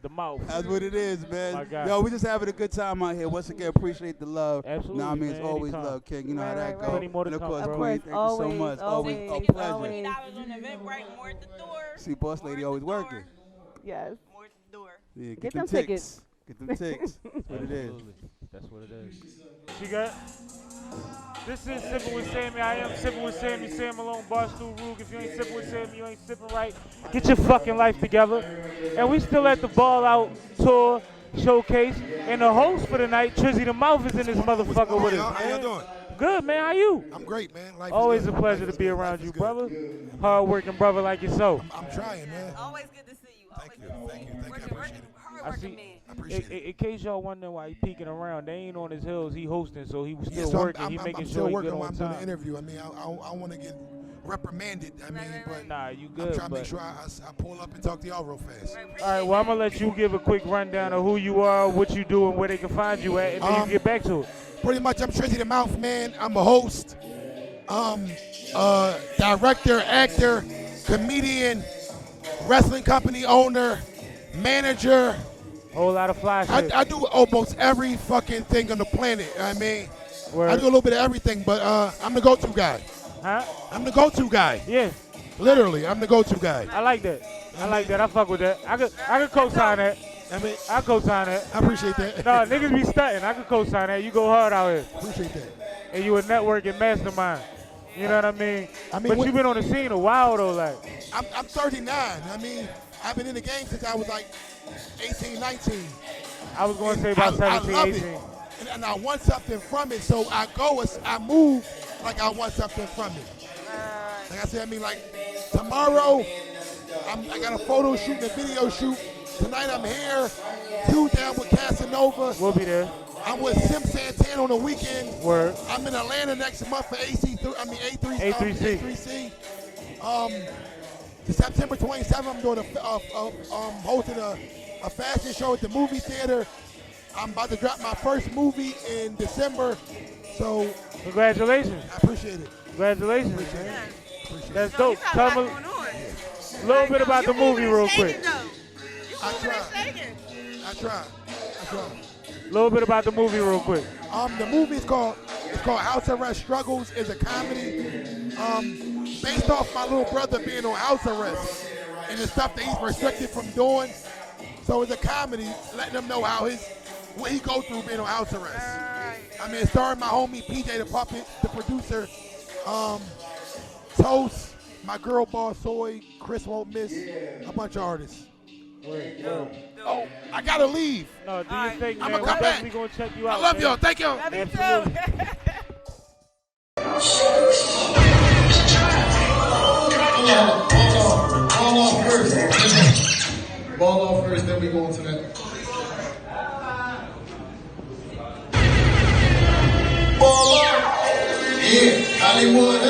Speaker 3: The mouth.
Speaker 10: That's what it is,
Speaker 3: My
Speaker 10: man.
Speaker 3: God.
Speaker 10: Yo, we just having a good time out here. Once again, appreciate the love.
Speaker 3: Absolutely,
Speaker 10: Nah, I mean, it's
Speaker 3: man,
Speaker 10: always
Speaker 3: anytime.
Speaker 10: love, King. You know how that
Speaker 5: Right.
Speaker 10: goes.
Speaker 3: Plenty more to
Speaker 10: And of
Speaker 3: come,
Speaker 10: course,
Speaker 3: bro.
Speaker 10: Queen,
Speaker 5: Of
Speaker 10: thank
Speaker 5: course,
Speaker 10: you so
Speaker 5: always,
Speaker 10: much. Always
Speaker 5: always,
Speaker 10: a
Speaker 5: always.
Speaker 10: pleasure.
Speaker 4: $50 on Eventbrite, more at the door.
Speaker 10: See, boss lady always working.
Speaker 5: Yes.
Speaker 4: More at the door.
Speaker 10: Yeah,
Speaker 5: Get
Speaker 10: them
Speaker 5: them tickets.
Speaker 10: Get them ticks. That's what it is.
Speaker 3: Absolutely. That's what it is. You got? This is Sippin' with Sammie. I am Sippin' with Sammie. Sam Malone, Barstool Rug. If you ain't sippin' with Sammie, you ain't sippin' right. Get your fucking life together. And we still at the Ball Out Tour Showcase. And the host for the night, Trizzy the Mouth, is in this motherfucker with us.
Speaker 11: How y'all
Speaker 3: man.
Speaker 11: doing?
Speaker 3: Good, man. How you?
Speaker 11: I'm great, man. Life
Speaker 3: Always
Speaker 11: is
Speaker 3: a
Speaker 11: good.
Speaker 3: pleasure
Speaker 11: Life
Speaker 3: to
Speaker 11: is
Speaker 3: be
Speaker 11: good.
Speaker 3: around
Speaker 11: Life
Speaker 3: you,
Speaker 11: is good.
Speaker 3: brother. Hard-working brother like yourself.
Speaker 11: I'm trying, man.
Speaker 4: Always good to see you.
Speaker 11: Thank you. I appreciate it.
Speaker 3: I see.
Speaker 4: man.
Speaker 11: I appreciate it.
Speaker 3: In case y'all wondering why he peeking around, they ain't on his heels. He hosting, so he was
Speaker 11: Yeah,
Speaker 3: still
Speaker 11: so
Speaker 3: working. He making
Speaker 11: I'm
Speaker 3: sure
Speaker 11: still
Speaker 3: he
Speaker 11: working
Speaker 3: good
Speaker 11: while
Speaker 3: on
Speaker 11: I'm doing the
Speaker 3: time.
Speaker 11: interview. I mean, I want to get reprimanded. I mean, but
Speaker 3: Nah, you
Speaker 11: I'm
Speaker 3: good.
Speaker 11: trying to make
Speaker 3: but-
Speaker 11: sure I pull up and talk to y'all real fast.
Speaker 3: All right, well, I'm going to let you give a quick rundown of who you are, what you do, and where they can find you at, and then you get back to it.
Speaker 11: Pretty much, I'm Trizzy the Mouth, man. I'm a host, director, actor, comedian, wrestling company owner, manager.
Speaker 3: Whole lot of fly shit.
Speaker 11: I do almost every fucking thing on the planet. I mean,
Speaker 3: Word.
Speaker 11: I do a little bit of everything, but I'm the go-to guy.
Speaker 3: Huh?
Speaker 11: I'm the go-to guy.
Speaker 3: Yeah,
Speaker 11: Literally, I'm the go-to guy.
Speaker 3: I like that. I like that. I fuck with that. I could co-sign that.
Speaker 11: I mean,
Speaker 3: I co-sign that.
Speaker 11: I appreciate that.
Speaker 3: No, niggas be stunting. I could co-sign that. You go hard out here.
Speaker 11: Appreciate that.
Speaker 3: And you a networking mastermind. You know what I mean?
Speaker 11: I mean,
Speaker 3: but
Speaker 11: what-
Speaker 3: you been on the scene a while, though, like.
Speaker 11: I'm 39. I mean, I've been in the game since I was like 18, 19.
Speaker 3: I was going to say about 17,
Speaker 11: I love
Speaker 3: 18.
Speaker 11: it. And I want something from it, so I move like I want something from it. Like I said, I mean, like tomorrow, I got a photo shoot and a video shoot. Tonight I'm here, down with Casanova.
Speaker 3: We'll be there.
Speaker 11: I'm with Sim Santana on the weekend.
Speaker 3: Word.
Speaker 11: I'm in Atlanta next month for A3C. September 27th, I'm doing hosting a fashion show at the movie theater. I'm about to drop my first movie in December. So
Speaker 3: Congratulations.
Speaker 11: I appreciate it.
Speaker 3: Congratulations,
Speaker 11: Appreciate
Speaker 3: man.
Speaker 11: it. Appreciate
Speaker 3: That's
Speaker 11: it.
Speaker 3: dope. Tell me a little bit about the movie real quick.
Speaker 11: I tried. I tried.
Speaker 3: A little bit about the movie real quick.
Speaker 11: The movie is called House Arrest Struggles. It's a comedy based off my little brother being on house arrest and the stuff that he's restricted from doing. So it's a comedy letting him know what he go through being on house arrest. I mean, starring my homie PJ the Puppet, the producer, Toast, my girl Boss Soy, Chris Won't Miss, a bunch of artists. Oh, I gotta leave.
Speaker 3: No, do your thing,
Speaker 11: I'm
Speaker 3: man.
Speaker 11: gonna
Speaker 3: We're
Speaker 11: come back.
Speaker 3: definitely gonna check you out.
Speaker 11: I love
Speaker 3: man.
Speaker 11: y'all. Thank y'all.
Speaker 4: Love you
Speaker 3: Absolutely.
Speaker 12: Ball off first, then we go into that. Ball off. Yeah, Hollywood,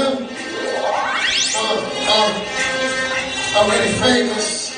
Speaker 12: already famous.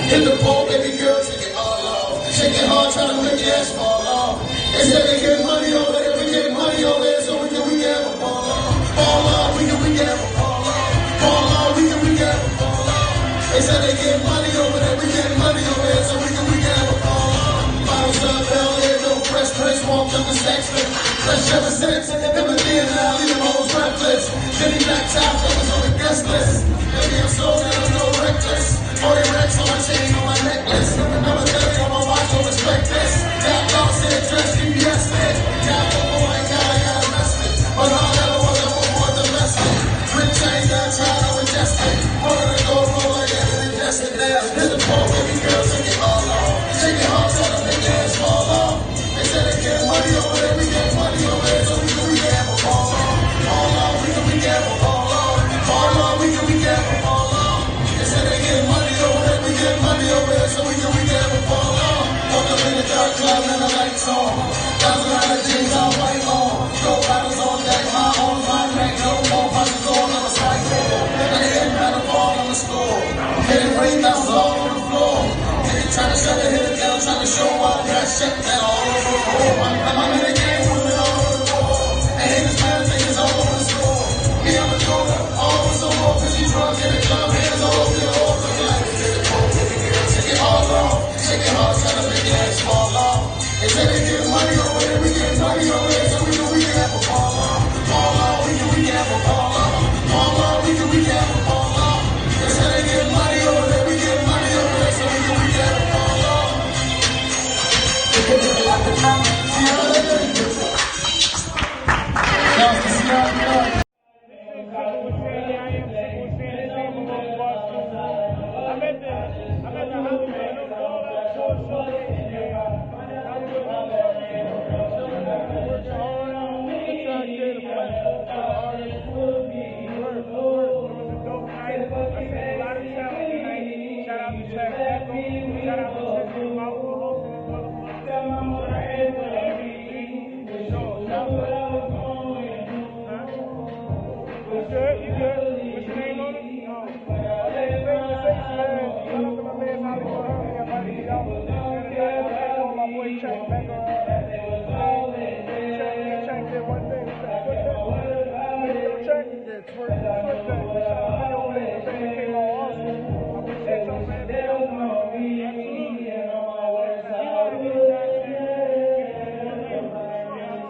Speaker 12: Hit the pole, baby girl, take it all off. Shake it hard, trying to make your ass fall off. They said they get money over there, we get money over there, so we can have a ball off. Ball off, we can have a ball off. Ball off, we can have a ball off. They said they get money over there, we get money over there, so we can have a ball off. Bottles up, hell yeah, no fresh prince, walked up the stacks, fresh ever since. Never did, now leave them hoes reckless. Jenny Black Top, that was on the guest list. Baby, I'm so down, I'm no reckless. 40 racks on my chain, on my necklace. Number 30 on my watch, don't respect this. Top dog said, dress, CBS said. Got one more, ain't got arrested. But all that was, I won't want the lesson. Rich chain, got tried, I'm ingested. Wanted to go roll like that and ingested now. Hit the pole, baby girl, take it all off. Take it hard, try to make your ass fall off. They said they get money over there, we get money over there, so we can have a ball off. Ball off, we can have a ball off. Ball off, we can have a ball off. They said they get money over there, we get money over there, so we can have a ball off. Walk up in the dark club and the lights on. $1,000 jeans all white on. Go bottles on deck, my own fine neck, no more punches on the cycle. Then they hit metal ball on the score. Hitting rebounds all on the floor. Trying to shut the hitter down, trying to show up, got shut down all over the floor. I'm in the game, moving all over the wall. And haters, man, things all over the score. Me, I'm a donor, all over the wall, cause these drugs in the club, hands all over the wall. Take it all off, take it hard, trying to make your ass fall off. They say they get money over there, we get money over there, so we can have a ball off. Ball off, we can have a ball off. Ball off, we can have a ball off. They say they get money over there, we get money over there, so we can have a ball off.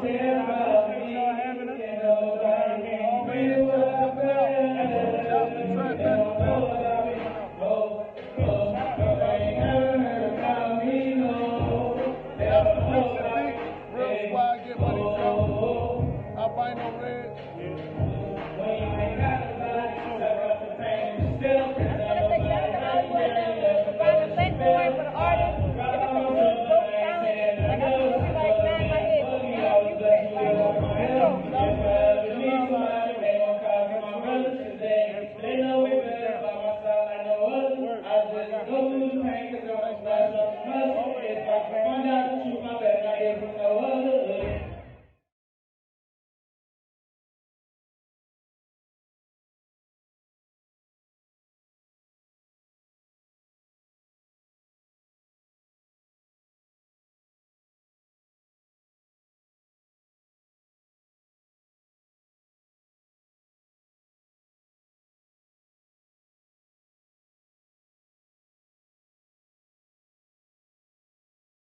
Speaker 9: Yeah.